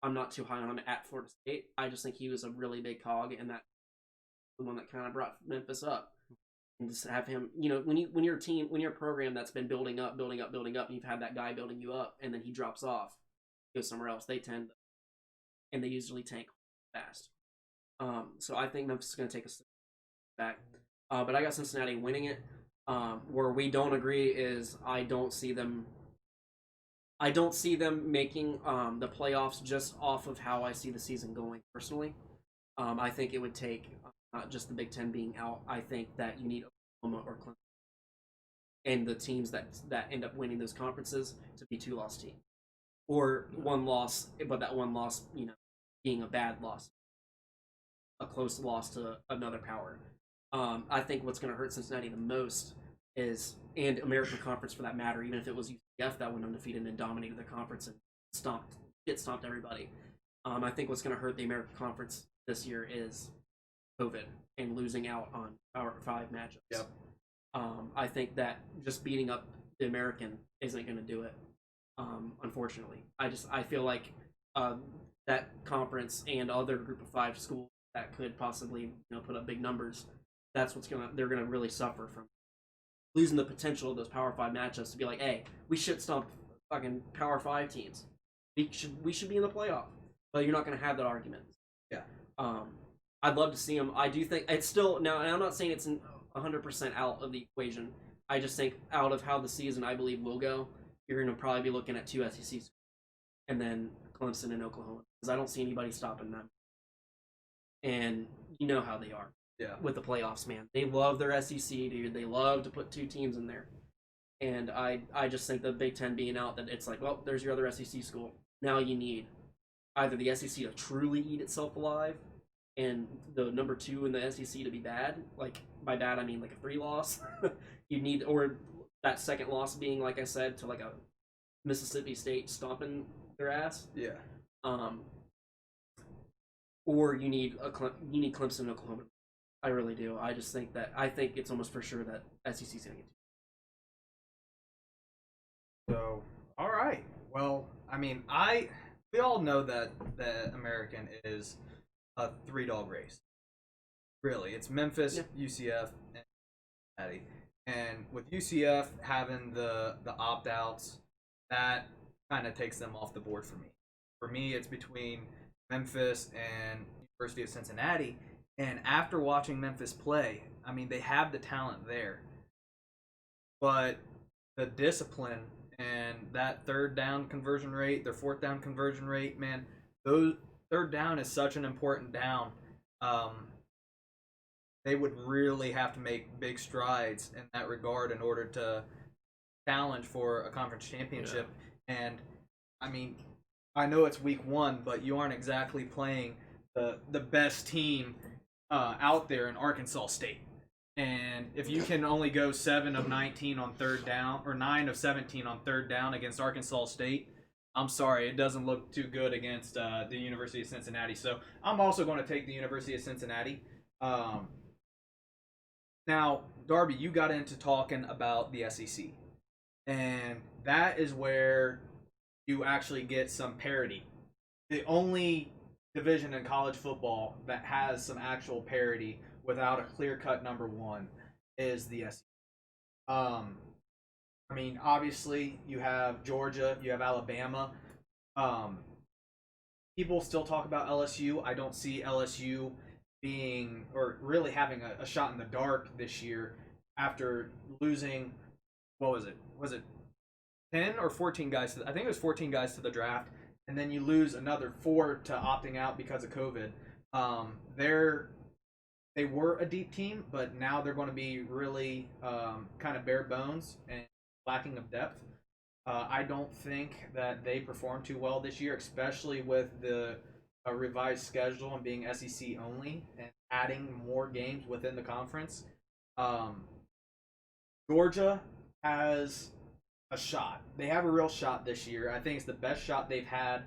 Speaker 3: I'm not too high on him at Florida State. I just think he was a really big cog, and that the one that kind of brought Memphis up. And just have him, you know, when your program that's been building up, and you've had that guy building you up, and then he drops off, goes somewhere else, they tend, and they usually tank fast. So I think Memphis is going to take a step back. But I got Cincinnati winning it. Where we don't agree is I don't see them making the playoffs just off of how I see the season going personally. I think it would take not just the Big Ten being out. I think that you need Oklahoma or Clemson, and the teams that end up winning those conferences to be 2-loss teams, or 1 loss, but that 1 loss, being a bad loss, a close loss to another power. I think what's going to hurt Cincinnati the most and American Conference for that matter, even if it was UCF that went undefeated and dominated the conference and stomped everybody. I think what's going to hurt the American Conference this year is COVID and losing out on Power 5 matchups.
Speaker 1: Yep.
Speaker 3: I think that just beating up the American isn't going to do it. Unfortunately, I feel like that conference and other Group of 5 schools that could possibly put up big numbers, they're gonna really suffer from losing the potential of those Power 5 matchups to be like, hey, we should stomp fucking Power 5 teams. We should be in the playoff, but you're not gonna have that argument.
Speaker 1: Yeah.
Speaker 3: I'd love to see them. I do think it's still now, and I'm not saying it's 100% out of the equation. I just think out of how the season I believe will go, you're gonna probably be looking at 2 SEC schools, and then Clemson and Oklahoma, because I don't see anybody stopping them. And you know how they are.
Speaker 1: Yeah.
Speaker 3: With the playoffs, man. They love their SEC, dude. They love to put 2 teams in there. And I just think the Big Ten being out, that it's like, well, there's your other SEC school. Now you need either the SEC to truly eat itself alive and the number 2 in the SEC to be bad. Like, by bad, I mean like a 3-loss. You need, or that second loss being, like I said, to like a Mississippi State stomping their ass.
Speaker 1: Yeah.
Speaker 3: Or you need Clemson and Oklahoma. I really do. I think it's almost for sure that SEC's going to get.
Speaker 1: So, all right. Well, I mean, we all know that the American is a 3-dog race. Really, it's Memphis, UCF, and Cincinnati. And with UCF having the opt-outs, that kind of takes them off the board for me. For me, it's between Memphis and University of Cincinnati. And after watching Memphis play, I mean, they have the talent there. But the discipline and that 3rd down conversion rate, their 4th down conversion rate, man, those 3rd down is such an important down. They would really have to make big strides in that regard in order to challenge for a conference championship. Yeah. And, I mean, I know it's week 1, but you aren't exactly playing the best team out there in Arkansas State. And if you can only go 7 of 19 on 3rd down, or 9 of 17 on 3rd down against Arkansas State, I'm sorry, it doesn't look too good against the University of Cincinnati. So I'm also going to take the University of Cincinnati. Now, Darby, you got into talking about the SEC. And that is where you actually get some parity. The only division in college football that has some actual parity without a clear-cut number 1 is the SEC. I mean, obviously, you have Georgia, you have Alabama. People still talk about LSU. I don't see LSU being, or really having a shot in the dark this year after losing, what was it? Was it 10 or 14 guys? I think it was 14 guys to the draft. And then you lose another 4 to opting out because of COVID. They were a deep team, but now they're going to be really kind of bare bones and lacking of depth. I don't think that they performed too well this year, especially with the revised schedule and being SEC only and adding more games within the conference. Georgia has a shot. They have a real shot this year. I think it's the best shot they've had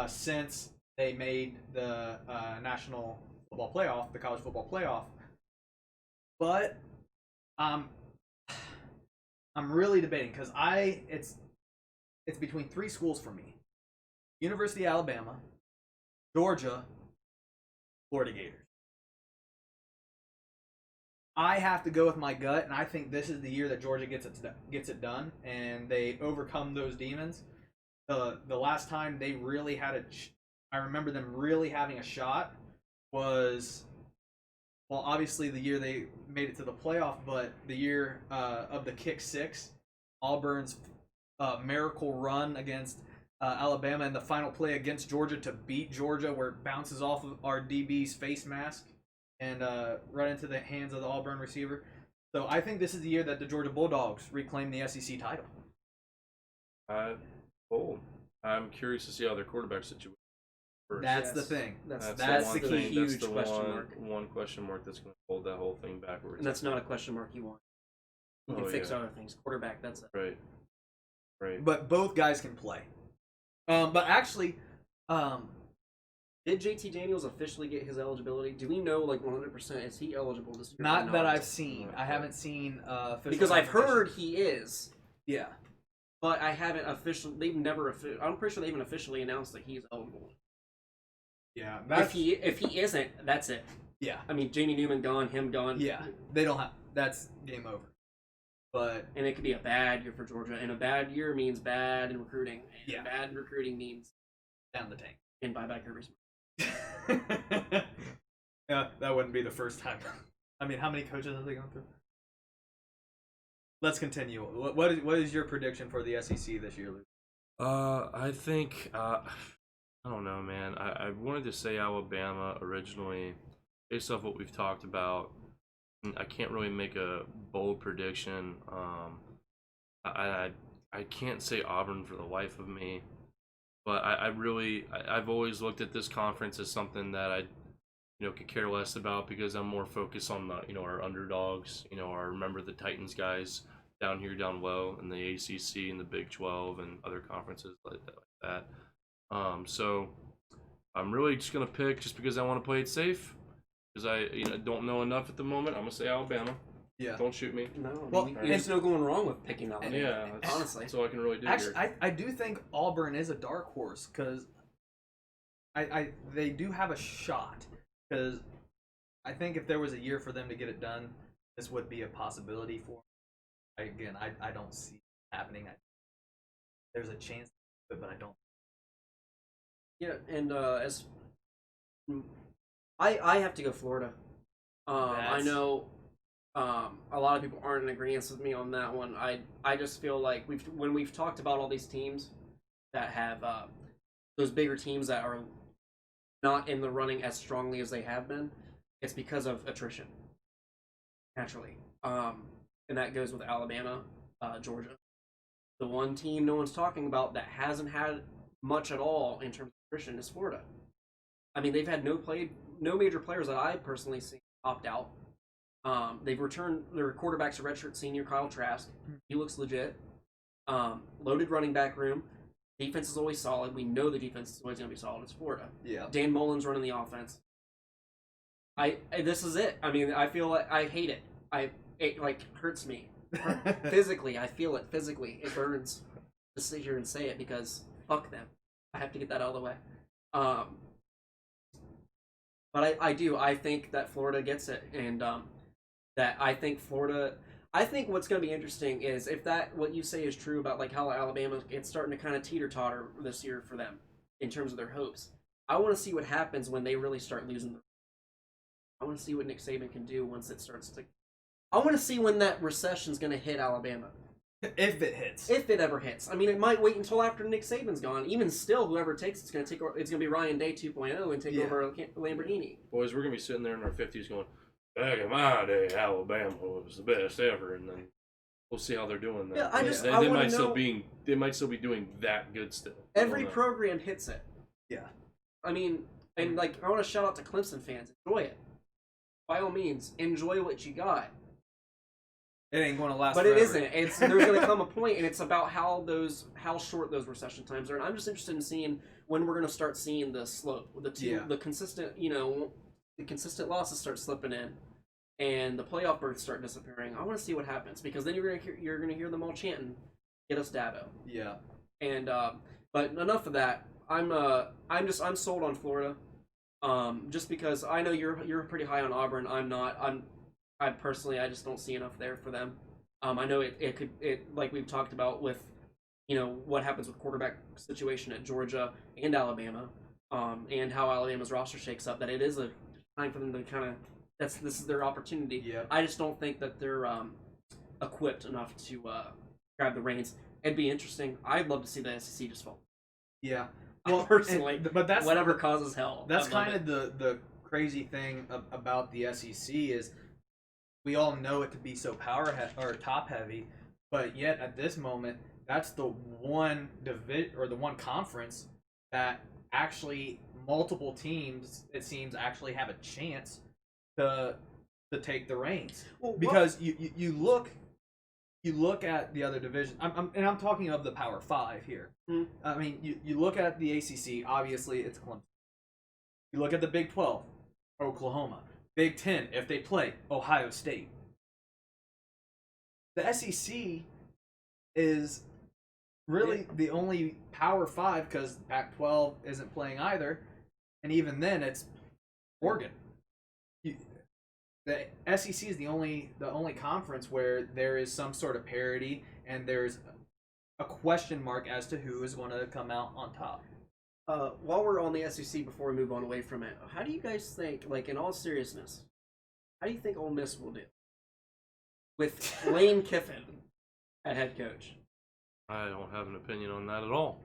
Speaker 1: since they made the National Football Playoff, the College Football Playoff. But I'm really debating because it's between 3 schools for me: University of Alabama, Georgia, Florida Gators. I have to go with my gut, and I think this is the year that Georgia gets it done, and they overcome those demons. The last time they really had I remember them really having a shot was, well, obviously the year they made it to the playoff, but the year of the kick 6, Auburn's miracle run against Alabama in the final play against Georgia to beat Georgia, where it bounces off of our DB's face mask and right into the hands of the Auburn receiver. So I think this is the year that the Georgia Bulldogs reclaim the SEC title.
Speaker 2: I'm curious to see how their quarterback situation.
Speaker 1: That's the thing.
Speaker 3: That's
Speaker 1: the
Speaker 3: key,
Speaker 1: key.
Speaker 3: huge
Speaker 2: that's the
Speaker 3: question mark.
Speaker 2: one question mark that's going to hold that whole thing backwards.
Speaker 3: And that's not a question mark you want. You can fix other things. Quarterback, that's it.
Speaker 2: Right.
Speaker 1: But both guys can play. But actually,
Speaker 3: did JT Daniels officially get his eligibility? Do we know, like, 100%? Is he eligible this year?
Speaker 1: not that I've seen. I haven't seen official
Speaker 3: because I've
Speaker 1: confirmation.
Speaker 3: heard he is.
Speaker 1: Yeah.
Speaker 3: But I haven't officially. They've never. I'm pretty sure they haven't officially announced that he's eligible.
Speaker 1: Yeah.
Speaker 3: If he isn't, that's it.
Speaker 1: Yeah.
Speaker 3: I mean, Jamie Newman gone, him gone.
Speaker 1: Yeah. They don't have. That's game over. But
Speaker 3: and it could be a bad year for Georgia, and a bad year means bad in recruiting. And
Speaker 1: yeah.
Speaker 3: Bad in recruiting means
Speaker 1: down the tank.
Speaker 3: And buy back Kirby
Speaker 1: Smart. Yeah, that wouldn't be the first time. I mean, how many coaches have they gone through? Let's continue. What is your prediction for the SEC this year, Luke?
Speaker 2: I think I don't know, man. I wanted to say Alabama originally, based off what we've talked about. I can't really make a bold prediction. I can't say Auburn for the life of me, but I've always looked at this conference as something that I could care less about because I'm more focused on the our underdogs. I remember the Titans guys down here down low in the ACC and the Big 12 and other conferences like that. So I'm really just gonna pick just because I want to play it safe. Because I don't know enough at the moment. I'm gonna say Alabama.
Speaker 1: Yeah.
Speaker 2: Don't shoot me.
Speaker 3: No. Well, there's no going wrong with picking Alabama.
Speaker 2: Yeah.
Speaker 3: Honestly,
Speaker 2: that's all I can really do.
Speaker 1: Actually,
Speaker 2: here.
Speaker 1: I do think Auburn is a dark horse because they do have a shot. Because I think if there was a year for them to get it done, this would be a possibility for them. Again, I don't see it happening. There's a chance, but I don't.
Speaker 3: Yeah, and as I have to go Florida. I know a lot of people aren't in agreement with me on that one. I just feel like when we've talked about all these teams that have those bigger teams that are not in the running as strongly as they have been, it's because of attrition. Naturally. And that goes with Alabama, Georgia. The one team no one's talking about that hasn't had much at all in terms of attrition is Florida. I mean, they've had no major players that I personally see opt out. They've returned their quarterback's a redshirt senior, Kyle Trask. He looks legit. Loaded running back room. Defense is always solid. We know the defense is always going to be solid. It's Florida.
Speaker 1: Yeah.
Speaker 3: Dan Mullen's running the offense. This is it. I mean, I feel like I hate it. It like hurts me physically. I feel it physically. It burns to sit here and say it because fuck them. I have to get that out of the way. But I do. I think that Florida gets it, and that I think Florida. I think what's going to be interesting is if what you say is true about like how Alabama it's starting to kind of teeter-totter this year for them in terms of their hopes. I want to see what happens when they really start losing. I want to see what Nick Saban can do once it starts to. I want to see when that recession's going to hit Alabama.
Speaker 1: If it hits.
Speaker 3: If it ever hits. I mean, it might wait until after Nick Saban's gone. Even still, whoever takes it's going to be Ryan Day 2.0 and take over Lamborghini.
Speaker 2: Boys, we're going to be sitting there in our 50s going, back in my day, Alabama was the best ever, and then we'll see how they're doing.
Speaker 3: Yeah,
Speaker 2: they might still be doing that good still.
Speaker 3: Every program hits it.
Speaker 1: Yeah.
Speaker 3: I mean, and like I want to shout out to Clemson fans. Enjoy it. By all means, enjoy what you got.
Speaker 1: It ain't going to last
Speaker 3: But
Speaker 1: forever.
Speaker 3: it isn't. There's going to come a point, and it's about how short those recession times are. And I'm just interested in seeing when we're going to start seeing the slope, the consistent, the consistent losses start slipping in, and the playoff berths start disappearing. I want to see what happens because then you're going to hear them all chanting, "Get us Dabo."
Speaker 1: Yeah.
Speaker 3: And but enough of that. I'm sold on Florida. Just because I know you're pretty high on Auburn. I'm not. I personally, I just don't see enough there for them. I know it could like we've talked about with, what happens with quarterback situation at Georgia and Alabama, and how Alabama's roster shakes up. That it is a time for them to kind of this is their opportunity.
Speaker 1: Yeah.
Speaker 3: I just don't think that they're equipped enough to grab the reins. It'd be interesting. I'd love to see the SEC just fall.
Speaker 1: Yeah.
Speaker 3: Well, personally,
Speaker 1: but that's
Speaker 3: whatever causes hell.
Speaker 1: That's kind of the crazy thing about the SEC is we all know it to be so or top heavy, but yet at this moment, that's the one or the one conference that actually multiple teams, it seems, actually have a chance to take the reins.
Speaker 3: Well,
Speaker 1: because you look at the other division. I'm talking of the Power Five here.
Speaker 3: Mm.
Speaker 1: I mean, you look at the ACC. Obviously, it's Clemson. You look at the Big 12, Oklahoma. Big 10, if they play, Ohio State. The SEC is really the only Power 5 because Pac-12 isn't playing either, and even then it's Oregon. The SEC is the only conference where there is some sort of parity and there's a question mark as to who is going to come out on top.
Speaker 3: While we're on the SEC, before we move on away from it, how do you guys think, like in all seriousness, how do you think Ole Miss will do with Lane Kiffin at head coach?
Speaker 2: I don't have an opinion on that at all.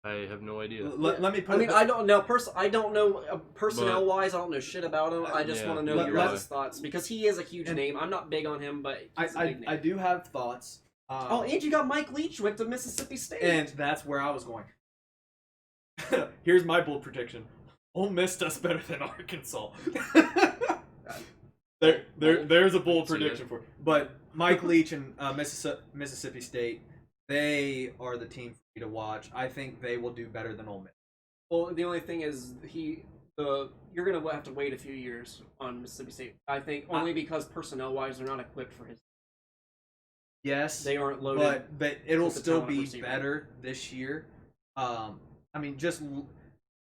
Speaker 2: I have no idea.
Speaker 1: Let me put.
Speaker 3: I mean, I don't know. I don't know personnel wise. I don't know shit about him. I just want to know your guys' thoughts because he is a huge name. I'm not big on him, but he's a big name.
Speaker 1: I do have thoughts.
Speaker 3: And you got Mike Leach went to Mississippi State,
Speaker 1: and that's where I was going. Here's my bold prediction: Ole Miss does better than Arkansas. There's a bold prediction for it. But Mike Leach and Mississippi State, they are the team for me to watch. I think they will do better than Ole Miss.
Speaker 3: Well, the only thing is you're gonna have to wait a few years on Mississippi State. I think only because personnel wise they're not equipped for his.
Speaker 1: Yes,
Speaker 3: they aren't loaded.
Speaker 1: But it'll still be better this year. I mean, just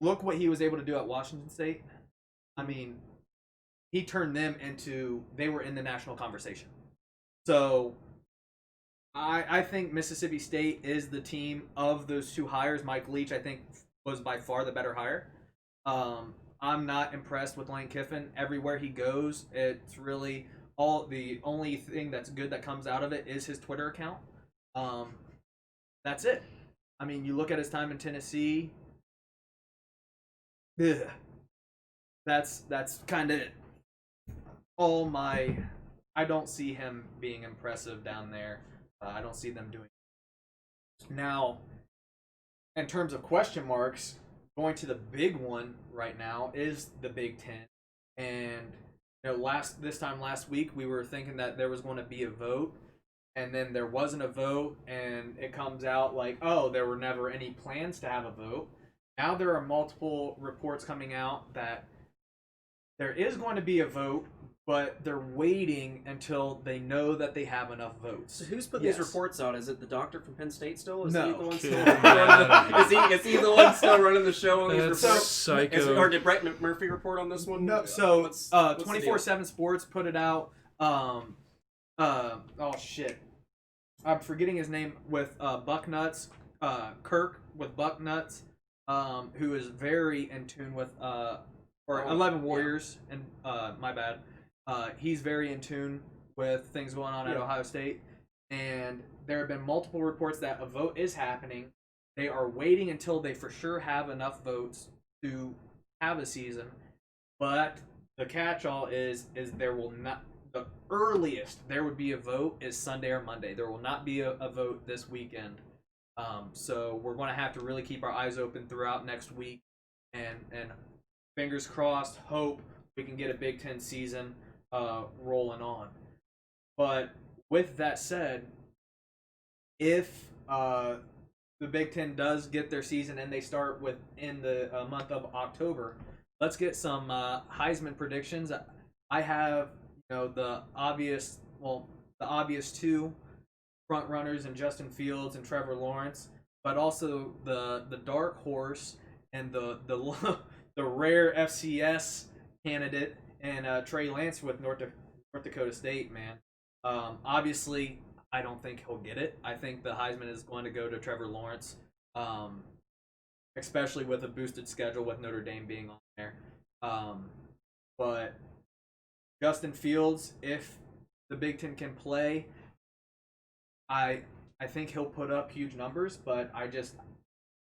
Speaker 1: look what he was able to do at Washington State. I mean, he turned them into they were in the national conversation. So I think Mississippi State is the team of those two hires. Mike Leach, I think, was by far the better hire. I'm not impressed with Lane Kiffin. Everywhere he goes, it's really the only thing that's good that comes out of it is his Twitter account. That's it. I mean, you look at his time in Tennessee. Ugh. That's kind of it. I don't see him being impressive down there. I don't see them doing it. Now, in terms of question marks, going to the big one right now is the Big Ten. And this time last week, we were thinking that there was going to be a vote. And then there wasn't a vote, and it comes out like, oh, there were never any plans to have a vote. Now there are multiple reports coming out that there is going to be a vote, but they're waiting until they know that they have enough votes.
Speaker 3: So who's putting these reports out? Is it the doctor from Penn State still? Is
Speaker 1: no.
Speaker 3: He the one still is he the one still running the show on these reports?
Speaker 2: Psycho.
Speaker 3: Or did Brett McMurphy report on this one?
Speaker 1: No. So 24/7 Sports put it out. Oh shit, I'm forgetting his name with Bucknuts. Kirk with Bucknuts, who is very in tune with 11 Warriors, and my bad. He's very in tune with things going on at Ohio State, and there have been multiple reports that a vote is happening. They are waiting until they for sure have enough votes to have a season, but the catch-all is there will not. The earliest there would be a vote is Sunday or Monday. There will not be a vote this weekend. So we're going to have to really keep our eyes open throughout next week, and fingers crossed, hope we can get a Big Ten season rolling on. But with that said, if the Big Ten does get their season and they start within the month of October, let's get some Heisman predictions. I have the obvious two front runners in Justin Fields and Trevor Lawrence, but also the dark horse and the rare FCS candidate and Trey Lance with North Dakota State. Man, obviously I don't think he'll get it. I think the Heisman is going to go to Trevor Lawrence, especially with a boosted schedule with Notre Dame being on there. But Justin Fields, if the Big Ten can play, I think he'll put up huge numbers, but I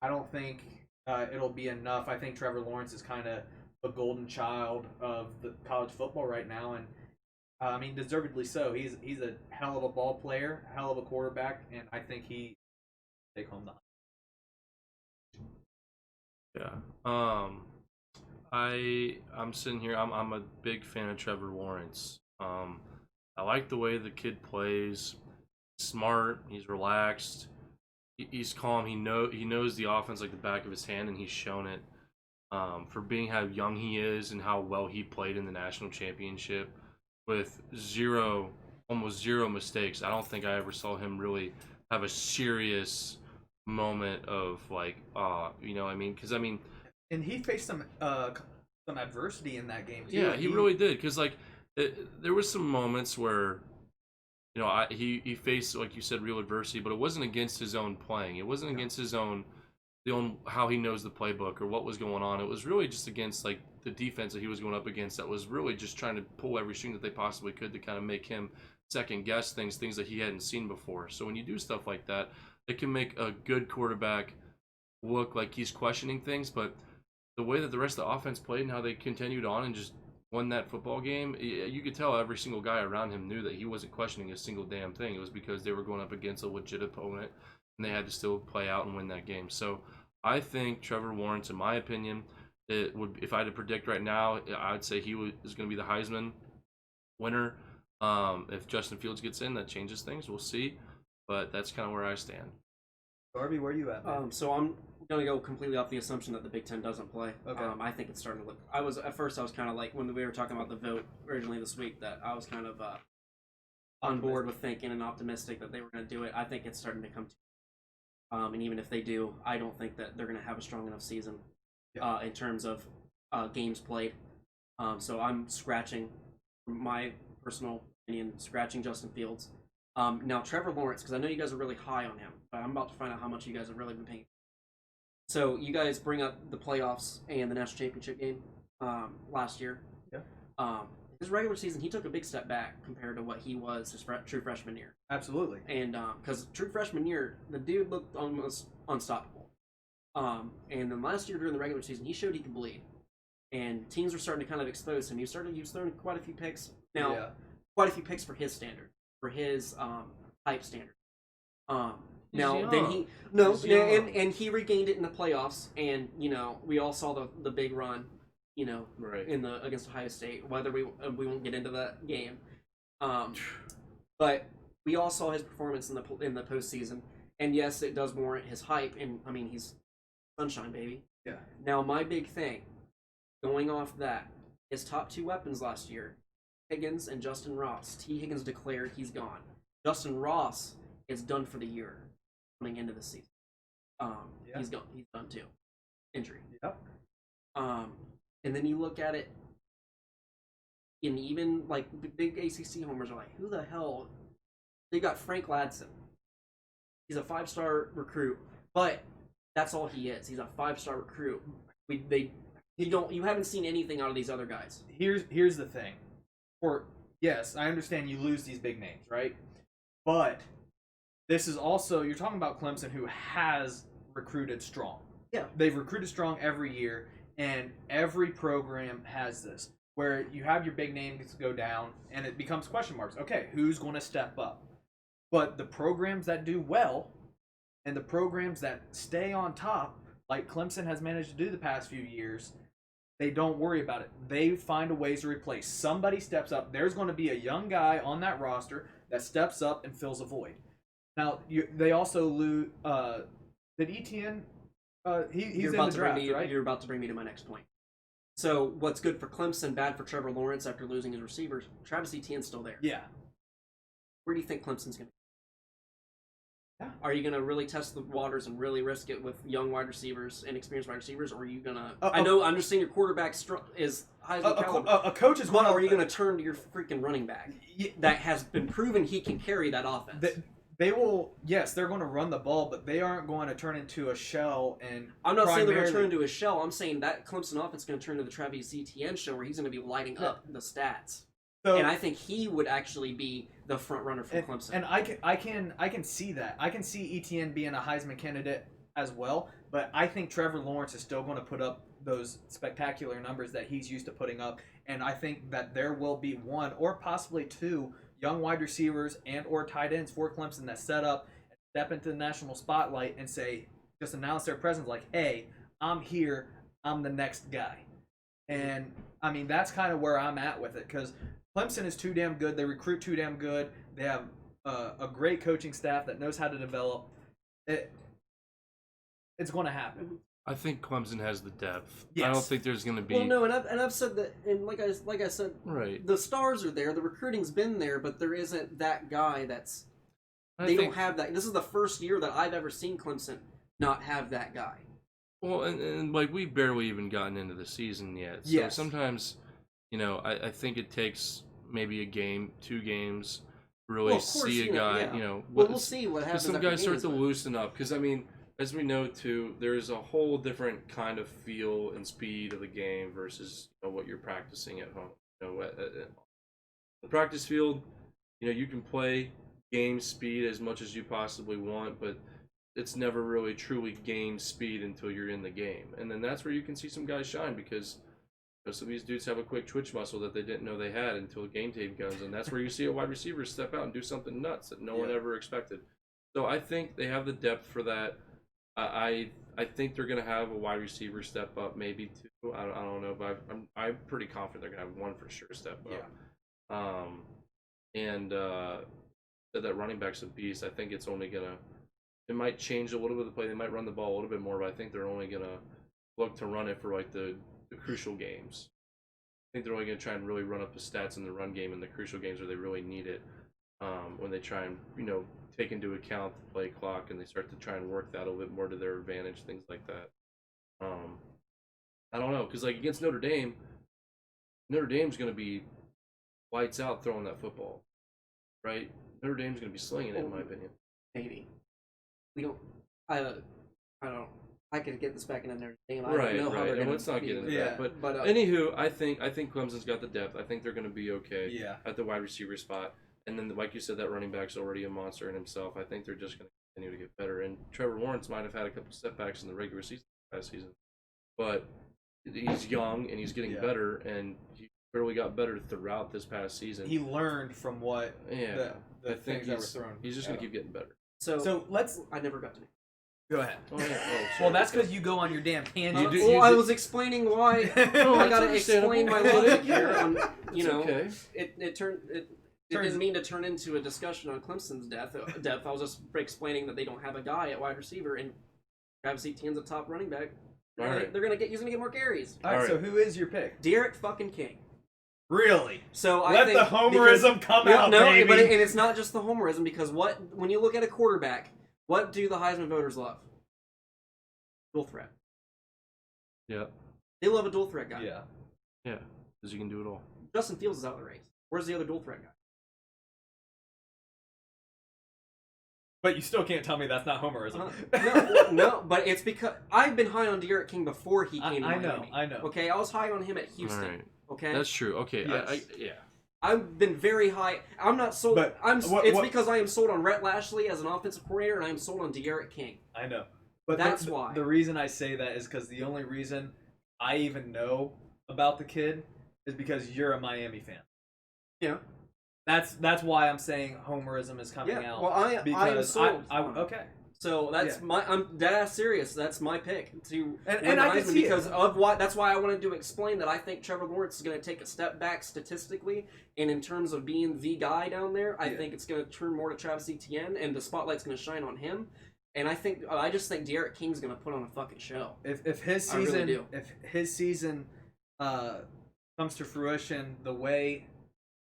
Speaker 1: don't think it'll be enough. I think Trevor Lawrence is kind of the golden child of the college football right now, and I mean, deservedly so. He's a hell of a ball player, hell of a quarterback, and I think he take home the.
Speaker 2: Yeah. I'm sitting here. I'm a big fan of Trevor Lawrence. I like the way the kid plays. He's smart. He's relaxed. He's calm. He knows the offense like the back of his hand, and he's shown it. For being how young he is and how well he played in the national championship with almost zero mistakes. I don't think I ever saw him really have a serious moment of like, you know what I mean? Because I mean,
Speaker 1: and he faced some adversity in that game too.
Speaker 2: Yeah, he really did. Because like, there was some moments where, you know, he faced, like you said, real adversity, but it wasn't against his own playing. It wasn't against his own how he knows the playbook or what was going on. It was really just against like the defense that he was going up against that was really just trying to pull every string that they possibly could to kind of make him second guess things that he hadn't seen before. So when you do stuff like that, it can make a good quarterback look like he's questioning things, but the way that the rest of the offense played and how they continued on and just won that football game, you could tell every single guy around him knew that he wasn't questioning a single damn thing. It was because they were going up against a legit opponent and they had to still play out and win that game. So I think Trevor Lawrence, in my opinion, it would, if I had to predict right now, I'd say he is going to be the Heisman winner. If Justin Fields gets in, that changes things. We'll see. But that's kind of where I stand.
Speaker 1: Darby, where are you at, man?
Speaker 3: So I'm going to go completely off the assumption that the Big Ten doesn't play.
Speaker 1: Okay.
Speaker 3: I think it's starting to look... At first I was kind of like, when we were talking about the vote originally this week, that I was kind of on board with thinking and optimistic that they were going to do it. I think it's starting to come to... and even if they do, I don't think that they're going to have a strong enough season in terms of games played. So I'm scratching, from my personal opinion, scratching Justin Fields. Now, Trevor Lawrence, because I know you guys are really high on him, but I'm about to find out how much you guys have really been paying. So you guys bring up the playoffs and the national championship game last year.
Speaker 1: Yeah.
Speaker 3: His regular season, he took a big step back compared to what he was his true freshman year.
Speaker 1: Absolutely.
Speaker 3: And because true freshman year, the dude looked almost unstoppable. And then last year during the regular season, he showed he could bleed. And teams were starting to kind of expose him. He was throwing quite a few picks. Now, quite a few picks for his standard, for his hype standard. Now then and he regained it in the playoffs, and you know we all saw the big run, you know,
Speaker 2: right,
Speaker 3: in the against Ohio State. Whether we won't get into that game, but we all saw his performance in the postseason, and yes, it does warrant his hype. And I mean, he's sunshine baby.
Speaker 1: Yeah.
Speaker 3: Now my big thing, going off that, his top two weapons last year, Higgins and Justin Ross. T. Higgins declared he's gone. Justin Ross is done for the year coming into the season. He's gone. He's done too. Injury.
Speaker 1: Yep.
Speaker 3: And then you look at it, and even like big ACC homers are like, who the hell? They got Frank Ladson. He's a 5-star recruit, but that's all he is. He's a 5-star recruit. You haven't seen anything out of these other guys.
Speaker 1: Here's the thing. Yes, I understand you lose these big names, right? But this is also, you're talking about Clemson, who has recruited strong.
Speaker 3: Yeah.
Speaker 1: They've recruited strong every year, and every program has this, where you have your big names go down, and it becomes question marks. Okay, who's going to step up? But the programs that do well, and the programs that stay on top, like Clemson has managed to do the past few years, they don't worry about it. They find a ways to replace. Somebody steps up. There's going to be a young guy on that roster that steps up and fills a void. Now, they also lose. Did Etienne? He's in the draft, right?
Speaker 3: You're about to bring me to my next point. So, what's good for Clemson, bad for Trevor Lawrence after losing his receivers? Travis Etienne's still there.
Speaker 1: Yeah.
Speaker 3: Where do you think Clemson's going to be?
Speaker 1: Yeah.
Speaker 3: Are you going to really test the waters and really risk it with young wide receivers and experienced wide receivers, or are you going to... I know, I'm just saying your quarterback is Heisman caliber.
Speaker 1: A coach is one
Speaker 3: of... Or are you going to turn to your freaking running back that has been proven he can carry that offense?
Speaker 1: They will... Yes, they're going to run the ball, but they aren't going to turn into a shell and...
Speaker 3: I'm not saying they're going to turn into a shell. I'm saying that Clemson offense is going to turn into the Travis Etienne show where he's going to be lighting up the stats. So, and I think he would actually be the front runner for Clemson.
Speaker 1: And I can see that. I can see Etienne being a Heisman candidate as well. but I think Trevor Lawrence is still going to put up those spectacular numbers that he's used to putting up, and I think that there will be one or possibly two young wide receivers and or tight ends for Clemson that set up and step into the national spotlight and say, just announce their presence like, hey, I'm here, I'm the next guy. And I mean, that's kind of where I'm at with it, because Clemson is too damn good. They recruit too damn good. They have a great coaching staff that knows how to develop. It's going to happen.
Speaker 2: I think Clemson has the depth.
Speaker 1: Yes.
Speaker 2: I don't think there's going to be.
Speaker 3: Well, no, and I've said that, and like I said,
Speaker 2: right.
Speaker 3: The stars are there, the recruiting's been there, but there isn't that guy that's. They don't have that. This is the first year that I've ever seen Clemson not have that guy.
Speaker 2: Well, and like we've barely even gotten into the season yet. So sometimes, I think it takes maybe a game, 2 games, to really see a guy.
Speaker 3: Well, we'll see what happens.
Speaker 2: Some guys start to loosen up because I mean, as we know too, there's a whole different kind of feel and speed of the game versus what you're practicing at home. At the practice field, you can play game speed as much as you possibly want, but it's never really truly gained speed until you're in the game. And then that's where you can see some guys shine because some of these dudes have a quick twitch muscle that they didn't know they had until game tape comes. And that's where you see a wide receiver step out and do something nuts that no one ever expected. So I think they have the depth for that. I think they're going to have a wide receiver step up, maybe 2. I don't know, but I'm pretty confident they're going to have 1 for sure step up. That running back's a beast. I think it's only going to. It might change a little bit of the play. They might run the ball a little bit more, but I think they're only going to look to run it for like the crucial games. I think they're only going to try and really run up the stats in the run game in the crucial games where they really need it. When they try and take into account the play clock and they start to try and work that a little bit more to their advantage, things like that. I don't know, because like against Notre Dame's going to be lights out throwing that football, right? Notre Dame's going to be slinging it, in my opinion.
Speaker 3: Maybe. We don't. I don't. I could get this back into Notre Dame. I
Speaker 2: Right.
Speaker 3: don't know how they're going to.
Speaker 2: Let's not get into that. But
Speaker 3: But
Speaker 2: anywho, I think Clemson's got the depth. I think they're going to be okay at the wide receiver spot. And then, like you said, that running back's already a monster in himself. I think they're just going to continue to get better. And Trevor Lawrence might have had a couple setbacks in the regular season last season, but he's young and he's getting better, and he really got better throughout this past season.
Speaker 1: He learned from what the
Speaker 2: I think
Speaker 1: things that were thrown.
Speaker 2: He's just going to keep getting better.
Speaker 1: So let's.
Speaker 3: I never got to.
Speaker 1: Go ahead.
Speaker 2: Oh, yeah.
Speaker 1: Well, that's because you go on your damn tangent.
Speaker 3: I was explaining why. I gotta explain my logic here.
Speaker 2: Okay.
Speaker 3: It didn't mean to turn into a discussion on Clemson's depth. I was just explaining that they don't have a guy at wide receiver, and Travis Etienne's a top running back.
Speaker 2: All right.
Speaker 3: He's gonna get more carries.
Speaker 1: All right. So who is your pick?
Speaker 3: Derek fucking King.
Speaker 1: Really?
Speaker 3: So
Speaker 1: Let the homerism come out, baby.
Speaker 3: But it's not just the homerism, because when you look at a quarterback, what do the Heisman voters love? Dual threat.
Speaker 2: Yeah.
Speaker 3: They love a dual threat guy.
Speaker 2: Yeah, because you can do it all.
Speaker 3: Justin Fields is out of the race. Where's the other dual threat guy?
Speaker 1: But you still can't tell me that's not homerism.
Speaker 3: No, but it's because I've been high on Derek King before he came to Miami.
Speaker 1: I know.
Speaker 3: Okay, I was high on him at Houston.
Speaker 2: All right.
Speaker 3: Okay,
Speaker 2: That's true. Okay,
Speaker 1: Yes.
Speaker 3: I've been very high. I'm not sold.
Speaker 1: But
Speaker 3: it's because I am sold on Rhett Lashley as an offensive coordinator, and I am sold on Derek King.
Speaker 1: I know. But
Speaker 3: that's why.
Speaker 1: The reason I say that is because the only reason I even know about the kid is because you're a Miami fan.
Speaker 3: Yeah.
Speaker 1: That's why I'm saying homerism is coming out.
Speaker 3: Well, I am sold.
Speaker 1: Okay.
Speaker 3: So that's I'm dead ass serious. That's my pick to
Speaker 1: and I can see
Speaker 3: because of what. That's why I wanted to explain that I think Trevor Lawrence is going to take a step back statistically, and in terms of being the guy down there, I think it's going to turn more to Travis Etienne, and the spotlight's going to shine on him. And I just think Derek King's going to put on a fucking show.
Speaker 1: If his season comes to fruition the way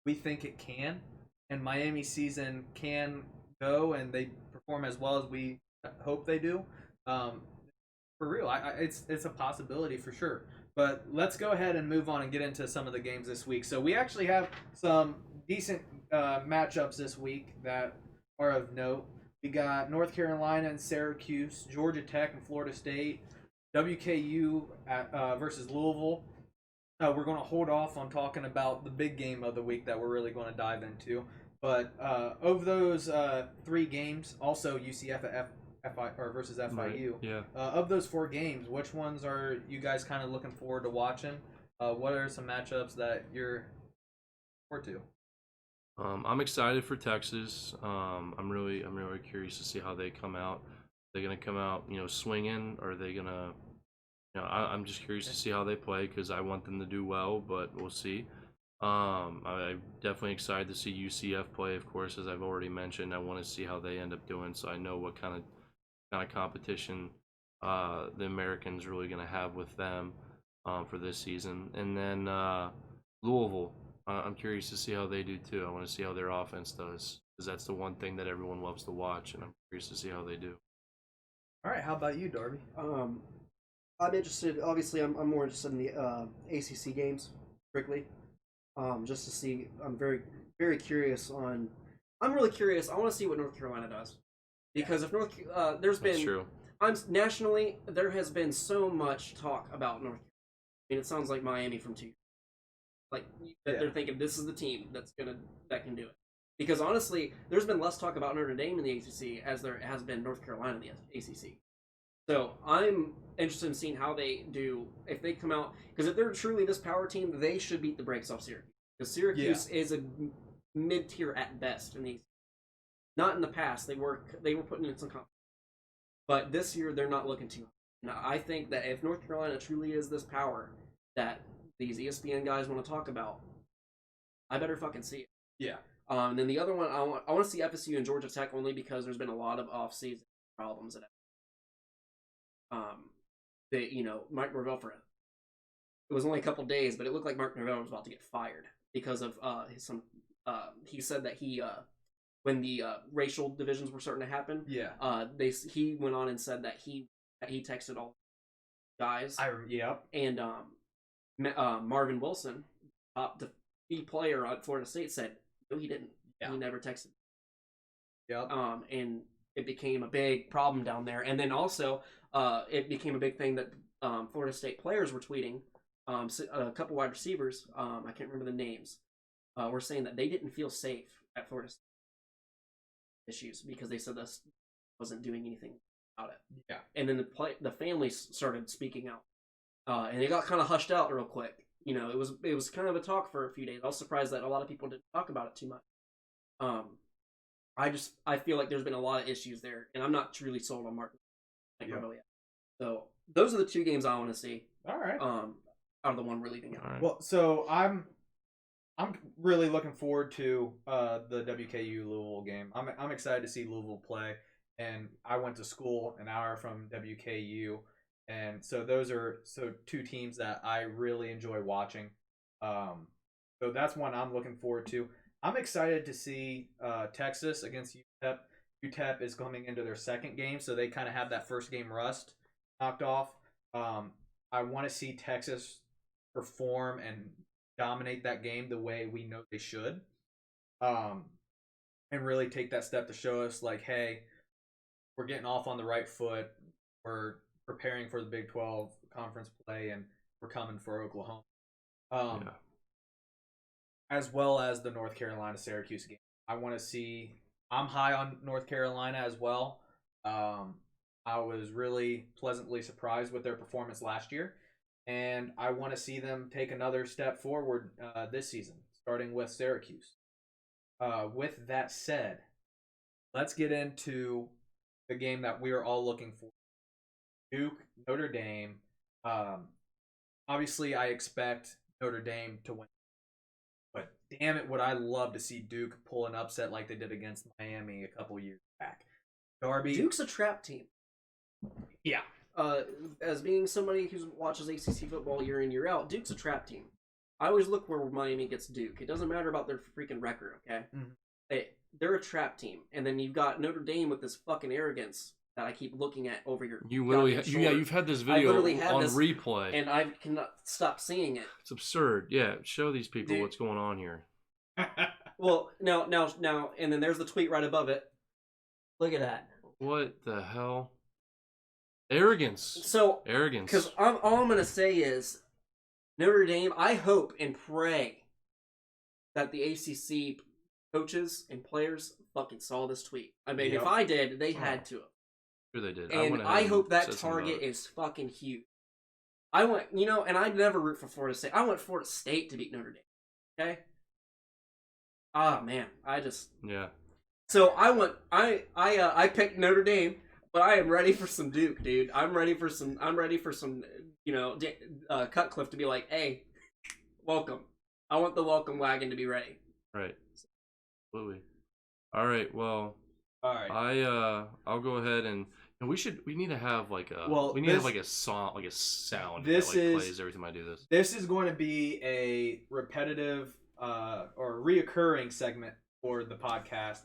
Speaker 1: we think it can, and Miami's season can go, and they perform as well as we hope they do, for real, it's a possibility for sure. But let's go ahead and move on and get into some of the games this week. So we actually have some decent matchups this week that are of note. We got North Carolina and Syracuse, Georgia Tech and Florida State, WKU versus Louisville. We're going to hold off on talking about the big game of the week that we're really going to dive into. But of those 3 games, also UCF versus FIU.
Speaker 2: Right. Yeah.
Speaker 1: Of those 4 games, which ones are you guys kind of looking forward to watching? What are some matchups that you're forward to?
Speaker 2: I'm excited for Texas. I'm really curious to see how they come out. They're gonna come out, swinging, or are they gonna, I'm just curious to see how they play because I want them to do well, but we'll see. I'm definitely excited to see UCF play, of course, as I've already mentioned. I want to see how they end up doing, so I know what kind of competition the Americans really gonna have with them for this season, and then Louisville. I'm curious to see how they do too. I want to see how their offense does because that's the one thing that everyone loves to watch, and I'm curious to see how they do.
Speaker 1: All right, how about you, Darby?
Speaker 4: I'm interested. Obviously, I'm more interested in the ACC games, strictly, just to see. I'm very, very curious on.
Speaker 3: I'm really curious. I want to see what North Carolina does, because if there's been
Speaker 2: That's true.
Speaker 3: Nationally, there has been so much talk about North Carolina. I mean, it sounds like Miami from 2 years. Like they're thinking this is the team that can do it. Because honestly, there's been less talk about Notre Dame in the ACC as there has been North Carolina in the ACC. So I'm interested in seeing how they do if they come out. Because if they're truly this power team, they should beat the brakes off Syracuse. Because Syracuse is a mid-tier at best in the ACC. Not in the past. They were putting in some competition. But this year they're not looking too high. Now I think that if North Carolina truly is this power that these ESPN guys want to talk about, I better fucking see it.
Speaker 1: Yeah.
Speaker 3: And then the other one, I want to see FSU and Georgia Tech only because there's been a lot of off-season problems at Mike Norvell it was only a couple days, but it looked like Mark Norvell was about to get fired because of he said that when the racial divisions were starting to happen, he went on and said that he texted all guys. And Marvin Wilson, the player at Florida State, said no, he didn't. He never texted. And it became a big problem down there. And then also, it became a big thing that Florida State players were tweeting. A couple wide receivers, I can't remember the names, were saying that they didn't feel safe at Florida State issues because they said this wasn't doing anything about it.
Speaker 1: Yeah.
Speaker 3: And then the families started speaking out. And it got kind of hushed out real quick. It was kind of a talk for a few days. I was surprised that a lot of people didn't talk about it too much. I feel like there's been a lot of issues there, and I'm not truly sold on Martin yet. So those are the 2 games I want to see.
Speaker 1: All right.
Speaker 3: Out of the one we're leaving out.
Speaker 2: Right.
Speaker 1: Well, so I'm really looking forward to the WKU Louisville game. I'm excited to see Louisville play, and I went to school an hour from WKU. And so those are 2 teams that I really enjoy watching. So that's one I'm looking forward to. I'm excited to see Texas against UTEP. UTEP is coming into their 2nd game, so they kind of have that first game rust knocked off. I want to see Texas perform and dominate that game the way we know they should. And really take that step to show us, like, hey, we're getting off on the right foot. We're preparing for the Big 12 conference play, and we're coming for Oklahoma. As well as the North Carolina-Syracuse game. I'm high on North Carolina as well. I was really pleasantly surprised with their performance last year, and I want to see them take another step forward this season, starting with Syracuse. With that said, let's get into the game that we are all looking for. Duke, Notre Dame. Obviously, I expect Notre Dame to win. But damn it, would I love to see Duke pull an upset like they did against Miami a couple years back. Darby.
Speaker 3: Duke's a trap team.
Speaker 1: Yeah.
Speaker 3: As being somebody who watches ACC football year in, year out, Duke's a trap team. I always look where Miami gets Duke. It doesn't matter about their freaking record, okay? Mm-hmm. They're a trap team. And then you've got Notre Dame with this fucking arrogance that I keep looking at over your
Speaker 2: you've had this video on replay,
Speaker 3: and I cannot stop seeing it.
Speaker 2: It's absurd. Yeah, show these people what's going on here.
Speaker 3: Well, now, and then there's the tweet right above it. Look at that.
Speaker 2: What the hell? Arrogance. Arrogance.
Speaker 3: Because all I'm gonna say is Notre Dame. I hope and pray that the ACC coaches and players fucking saw this tweet. I mean, if I did, they had to.
Speaker 2: Sure they did.
Speaker 3: And I hope that target is fucking huge. I want, and I'd never root for Florida State. I want Florida State to beat Notre Dame. Okay? Ah, man.
Speaker 2: Yeah.
Speaker 3: So I picked Notre Dame, but I am ready for some Duke, dude. I'm ready for some, Cutcliffe to be like, hey, welcome. I want the welcome wagon to be ready.
Speaker 2: Right. Absolutely. All right. Well,
Speaker 1: All right.
Speaker 2: I'll go ahead and we need to have like a song, like a sound
Speaker 1: this
Speaker 2: that
Speaker 1: is,
Speaker 2: plays every time I do this.
Speaker 1: This is going to be a repetitive or reoccurring segment for the podcast.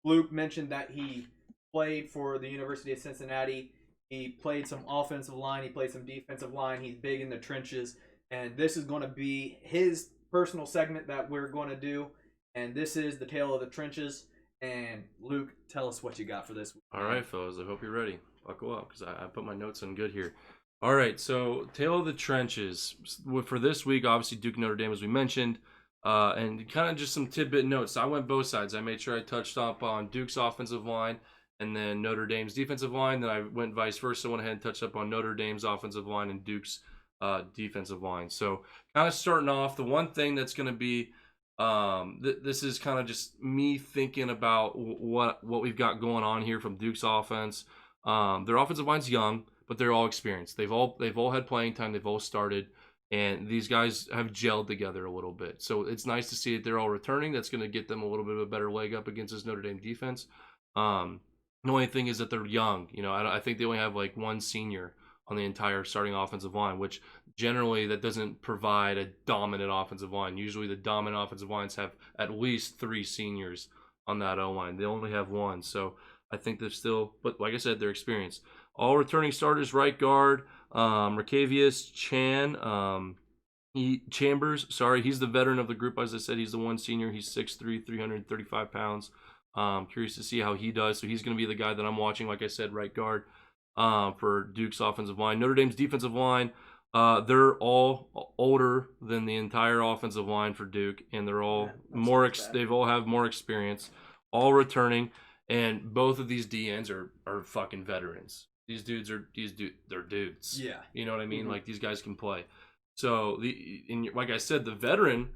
Speaker 1: Luke mentioned that he played for the University of Cincinnati. He played some offensive line. He played some defensive line. He's big in the trenches. And this is going to be his personal segment that we're going to do. And this is the Tale of the Trenches. And Luke, tell us what you got for this week.
Speaker 2: All right, fellas. I hope you're ready. Buckle up because I put my notes in good here. All right, so Tale of the Trenches. For this week, obviously Duke and Notre Dame, as we mentioned. And kind of just some tidbit notes. I went both sides. I made sure I touched up on Duke's offensive line and then Notre Dame's defensive line. Then I went vice versa. Went ahead and touched up on Notre Dame's offensive line and Duke's defensive line. So kind of starting off, the one thing that's going to be this is kind of just me thinking about what we've got going on here from Duke's offense. Their offensive line's young, but they're all experienced. They've all had playing time. They've all started. And these guys have gelled together a little bit. So it's nice to see that they're all returning. That's going to get them a little bit of a better leg up against this Notre Dame defense. The only thing is that they're young. I think they only have like one senior on the entire starting offensive line, which generally that doesn't provide a dominant offensive line. Usually the dominant offensive lines have at least 3 seniors on that O-line. They only have one. So I think they're still, but like I said, they're experienced. All returning starters, right guard, Rakevius Chambers, he's the veteran of the group. As I said, he's the one senior. He's 6'3", 335 pounds. Curious to see how he does. So he's going to be the guy that I'm watching, like I said, right guard for Duke's offensive line. Notre Dame's defensive line, they're all older than the entire offensive line for Duke, and they're all they've all have more experience, all returning, and both of these DNs are fucking veterans. These dudes, they're dudes.
Speaker 1: Yeah.
Speaker 2: You know what I mean?
Speaker 1: Mm-hmm.
Speaker 2: Like, these guys can play. So, like I said, the veteran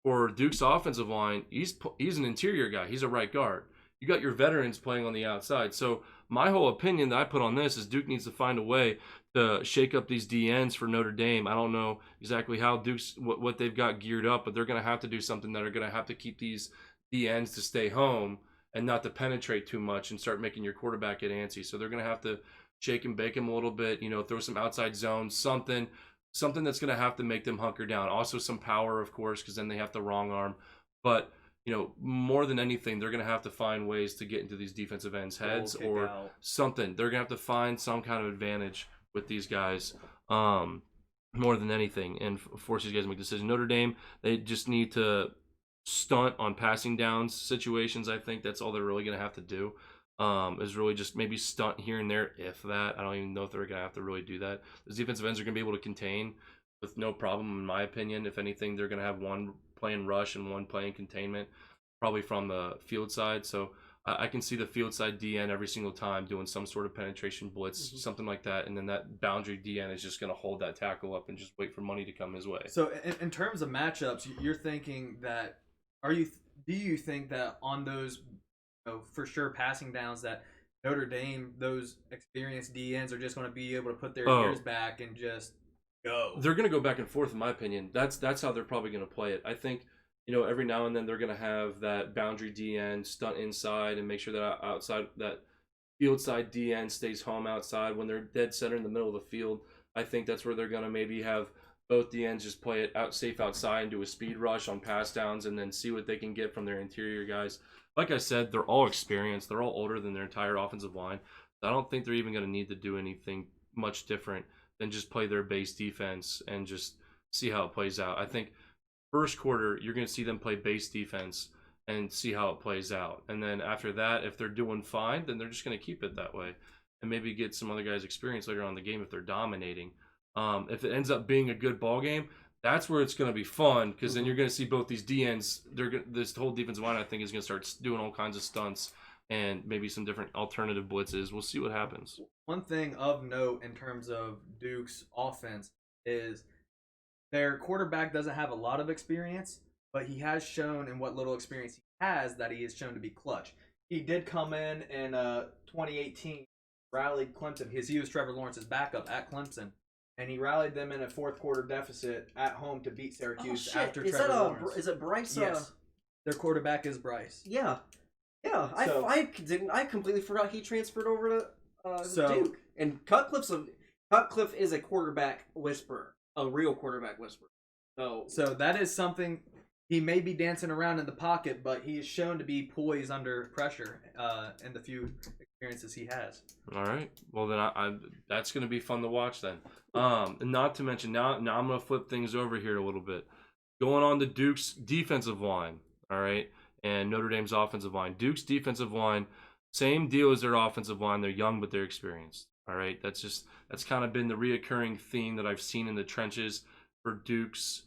Speaker 2: for Duke's offensive line, he's an interior guy. He's a right guard. You got your veterans playing on the outside. So, my whole opinion that I put on this is Duke needs to find a way to shake up these DNs for Notre Dame. I don't know exactly how Duke's, what they've got geared up, but they're going to have to do something that are going to have to keep these DNs to stay home and not to penetrate too much and start making your quarterback get antsy. So, they're going to have to shake and bake them a little bit, throw some outside zones, something that's going to have to make them hunker down. Also some power, of course, because then they have the wrong arm. But, more than anything, they're going to have to find ways to get into these defensive ends' heads or something. They're going to have to find some kind of advantage with these guys more than anything and force these guys to make decisions. Notre Dame, they just need to stunt on passing downs situations. I think that's all they're really going to have to do. Is really just maybe stunt here and there, if that. I don't even know if they're going to have to really do that. The defensive ends are going to be able to contain with no problem, in my opinion. If anything, they're going to have one playing rush and one playing containment, probably from the field side. So I can see the field side DN every single time doing some sort of penetration blitz, something like that. And then that boundary DN is just going to hold that tackle up and just wait for money to come his way.
Speaker 1: So in terms of matchups, you're thinking that, do you think that on those for sure passing downs that Notre Dame, those experienced DNs are just going to be able to put their ears back and just go?
Speaker 2: They're going to go back and forth, in my opinion. That's how they're probably going to play it. I think, every now and then they're going to have that boundary DN stunt inside and make sure that outside, that field side DN stays home outside when they're dead center in the middle of the field. I think that's where they're going to maybe have both DNs just play it out safe outside and do a speed rush on pass downs and then see what they can get from their interior guys. Like I said, they're all experienced. They're all older than their entire offensive line. I don't think they're even going to need to do anything much different than just play their base defense and just see how it plays out. I think first quarter, you're going to see them play base defense and see how it plays out. And then after that, if they're doing fine, then they're just going to keep it that way and maybe get some other guys experience later on in the game if they're dominating. If it ends up being a good ball game, that's where it's going to be fun because then you're going to see both these DNs. This whole defensive line, I think, is going to start doing all kinds of stunts and maybe some different alternative blitzes. We'll see what happens.
Speaker 1: One thing of note in terms of Duke's offense is their quarterback doesn't have a lot of experience, but he has shown in what little experience he has that he is shown to be clutch. He did come in 2018, rallied Clemson because he was Trevor Lawrence's backup at Clemson, and he rallied them in a fourth quarter deficit at home to beat Syracuse after Trevor Lawrence.
Speaker 3: Is it Bryce?
Speaker 1: Yes. Their quarterback is Bryce.
Speaker 3: Yeah. Yeah,
Speaker 1: So-
Speaker 3: I completely forgot he transferred over to Duke. And Cutcliffe is a quarterback whisperer, a real quarterback whisperer.
Speaker 1: So that is something. He may be dancing around in the pocket, but he is shown to be poised under pressure in the few experiences he has.
Speaker 2: All right. Well, then I that's going to be fun to watch then. And not to mention, now I'm going to flip things over here a little bit. Going on to Duke's defensive line, all right, and Notre Dame's offensive line. Duke's defensive line, same deal as their offensive line. They're young, but they're experienced. All right. That's kind of been the reoccurring theme that I've seen in the trenches for Duke's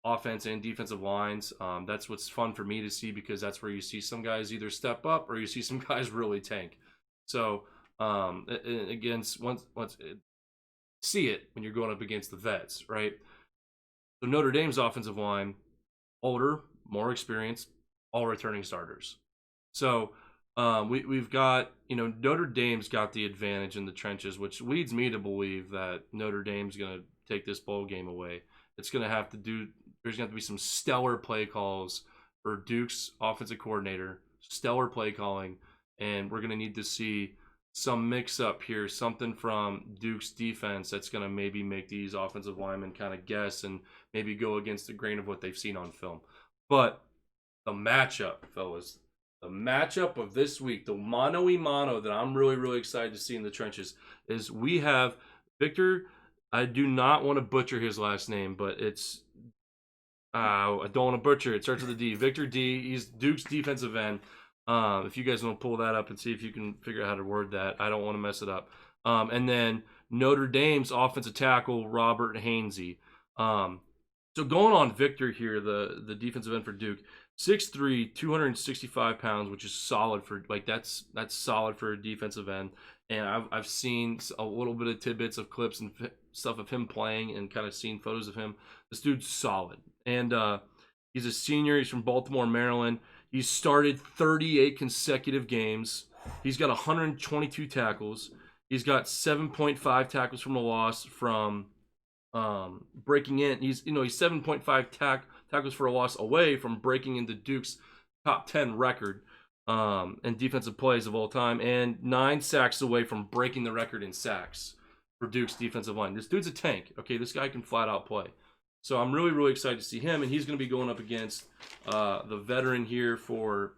Speaker 2: offense and defensive lines. That's what's fun for me to see, because that's where you see some guys either step up or you see some guys really tank. So against once see it when you're going up against the vets, right? So Notre Dame's offensive line, older, more experienced, all returning starters. So we've got, Notre Dame's got the advantage in the trenches, which leads me to believe that Notre Dame's going to take this bowl game away. It's going to have to do. There's going to have to be some stellar play calls for Duke's offensive coordinator, stellar play calling, and we're going to need to see some mix-up here, something from Duke's defense that's going to maybe make these offensive linemen kind of guess and maybe go against the grain of what they've seen on film. But the matchup, fellas, the matchup of this week, the mano-y-mano that I'm really, really excited to see in the trenches is we have Victor. I do not want to butcher his last name, but it's I don't want to butcher it. It starts with a D. Victor D. He's Duke's defensive end. If you guys want to pull that up and see if you can figure out how to word that, I don't want to mess it up. And then Notre Dame's offensive tackle, Robert Hainsey. So going on Victor here, the defensive end for Duke, 6'3", 265 pounds, which is solid for that's solid for a defensive end. And I've seen a little bit of tidbits of clips and stuff of him playing and kind of seen photos of him. This dude's solid. And he's a senior. He's from Baltimore, Maryland. He's started 38 consecutive games. He's got 122 tackles. He's got 7.5 tackles from a loss from breaking in. He's 7.5 tackles for a loss away from breaking into Duke's top 10 record in defensive plays of all time, and 9 sacks away from breaking the record in sacks for Duke's defensive line. This dude's a tank. Okay, this guy can flat out play. So I'm really, really excited to see him, and he's going to be going up against the veteran here for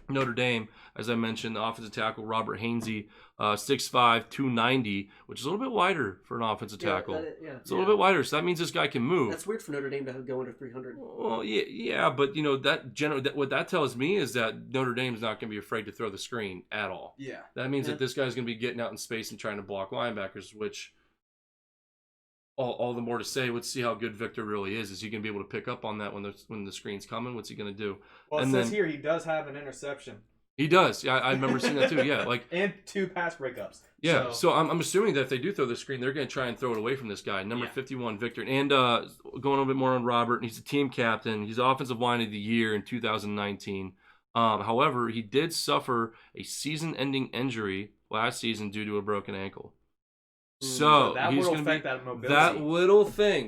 Speaker 2: Notre Dame, as I mentioned, the offensive tackle, Robert Hainsey, 6'5", 290, which is a little bit wider for an offensive tackle. It's a little bit wider, so that means this guy can move.
Speaker 3: That's weird for Notre Dame to go under 300.
Speaker 2: Well, yeah, but what that tells me is that Notre Dame's not going to be afraid to throw the screen at all.
Speaker 1: Yeah.
Speaker 2: That means that this guy's going to be getting out in space and trying to block linebackers, which all the more to say, let's see how good Victor really is. Is he going to be able to pick up on that when the screen's coming? What's he going to do?
Speaker 1: Well, it says here he does have an interception.
Speaker 2: He does. Yeah, I remember seeing that too. Yeah,
Speaker 1: and 2 pass breakups.
Speaker 2: Yeah, so I'm assuming that if they do throw the screen, they're going to try and throw it away from this guy, number 51, Victor. And going a little bit more on Robert, he's a team captain. He's offensive line of the year in 2019. However, he did suffer a season-ending injury last season due to a broken ankle. So
Speaker 1: that
Speaker 2: he's
Speaker 1: will
Speaker 2: going to
Speaker 1: affect
Speaker 2: be
Speaker 1: that mobility.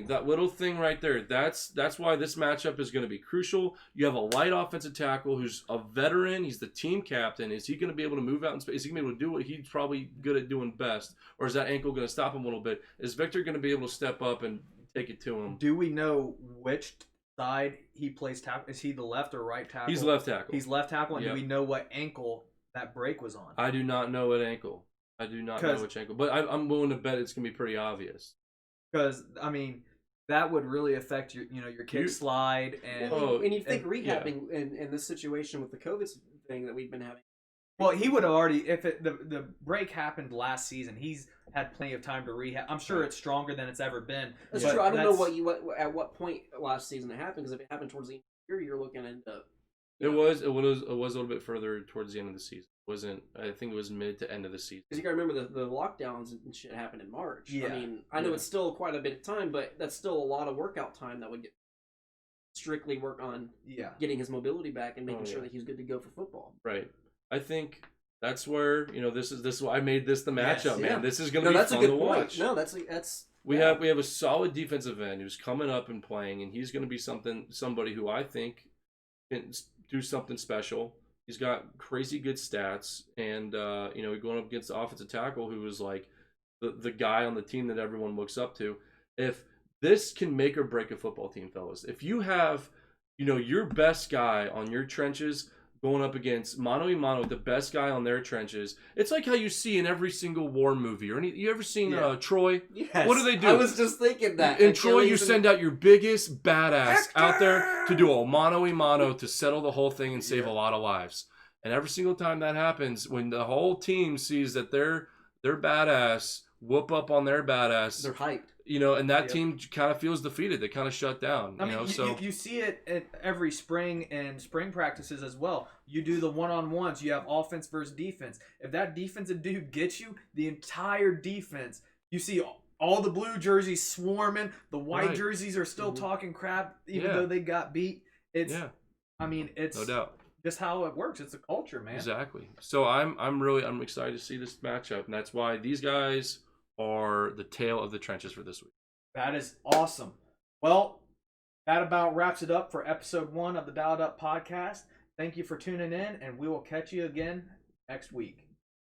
Speaker 2: that little thing right there. That's why this matchup is going to be crucial. You have a light offensive tackle who's a veteran. He's the team captain. Is he going to be able to move out in space? Is he going to be able to do what he's probably good at doing best, or is that ankle going to stop him a little bit? Is Victor going to be able to step up and take it to him?
Speaker 1: Do we know which side he plays tackle? Is he the left or right tackle?
Speaker 2: He's left tackle.
Speaker 1: He's left tackle, and do we know what ankle that break was on?
Speaker 2: I do not know what ankle. I do not know which ankle, but I'm willing to bet it's going to be pretty obvious.
Speaker 1: Because, I mean, that would really affect your kick slide.
Speaker 3: And you think rehabbing in this situation with the COVID thing that we've been having.
Speaker 1: Well, he would have already, if the break happened last season, he's had plenty of time to rehab. I'm sure it's stronger than it's ever been.
Speaker 3: That's true. I don't know at what point last season it happened, because if it happened towards the end of the year, you're looking into...
Speaker 2: It was a little bit further towards the end of the season. I think it was mid to end of the season.
Speaker 3: Because you gotta remember the lockdowns and shit happened in March.
Speaker 1: Yeah.
Speaker 3: I mean, I know it's still quite a bit of time, but that's still a lot of workout time that would get strictly work on getting his mobility back and making sure that he's good to go for football.
Speaker 2: Right. I think that's where this is why I made this the matchup, man. This is gonna be
Speaker 3: that's
Speaker 2: fun
Speaker 3: a good
Speaker 2: to
Speaker 3: point.
Speaker 2: watch.
Speaker 3: No, that's
Speaker 2: we have a solid defensive end who's coming up and playing, and he's gonna be somebody who I think can do something special. He's got crazy good stats, and we're going up against the offensive tackle who is like the guy on the team that everyone looks up to. If this can make or break a football team, fellas, if you have your best guy on your trenches going up against mano a mano with the best guy on their trenches, it's like how you see in every single war movie. You ever seen Troy?
Speaker 3: Yes.
Speaker 2: What do?
Speaker 3: I was just thinking that.
Speaker 2: In Troy, you send out your biggest badass out there to do a mano a mano to settle the whole thing and save a lot of lives. And every single time that happens, when the whole team sees that they're badass, whoop up on their badass,
Speaker 3: they're hyped.
Speaker 2: And that team kind of feels defeated. They kind of shut down.
Speaker 1: I mean, you see it at every spring and spring practices as well. You do the one-on-ones. You have offense versus defense. If that defensive dude gets you, the entire defense, you see all the blue jerseys swarming. The white jerseys are still talking crap, even though they got beat. It's
Speaker 2: no doubt.
Speaker 1: Just how it works. It's a culture, man.
Speaker 2: Exactly. So I'm excited to see this matchup, and that's why these guys are the tale of the trenches for this week.
Speaker 1: That is awesome. Well, that about wraps it up for episode 1 of the Dialed Up podcast. Thank you for tuning in, and we will catch you again next week.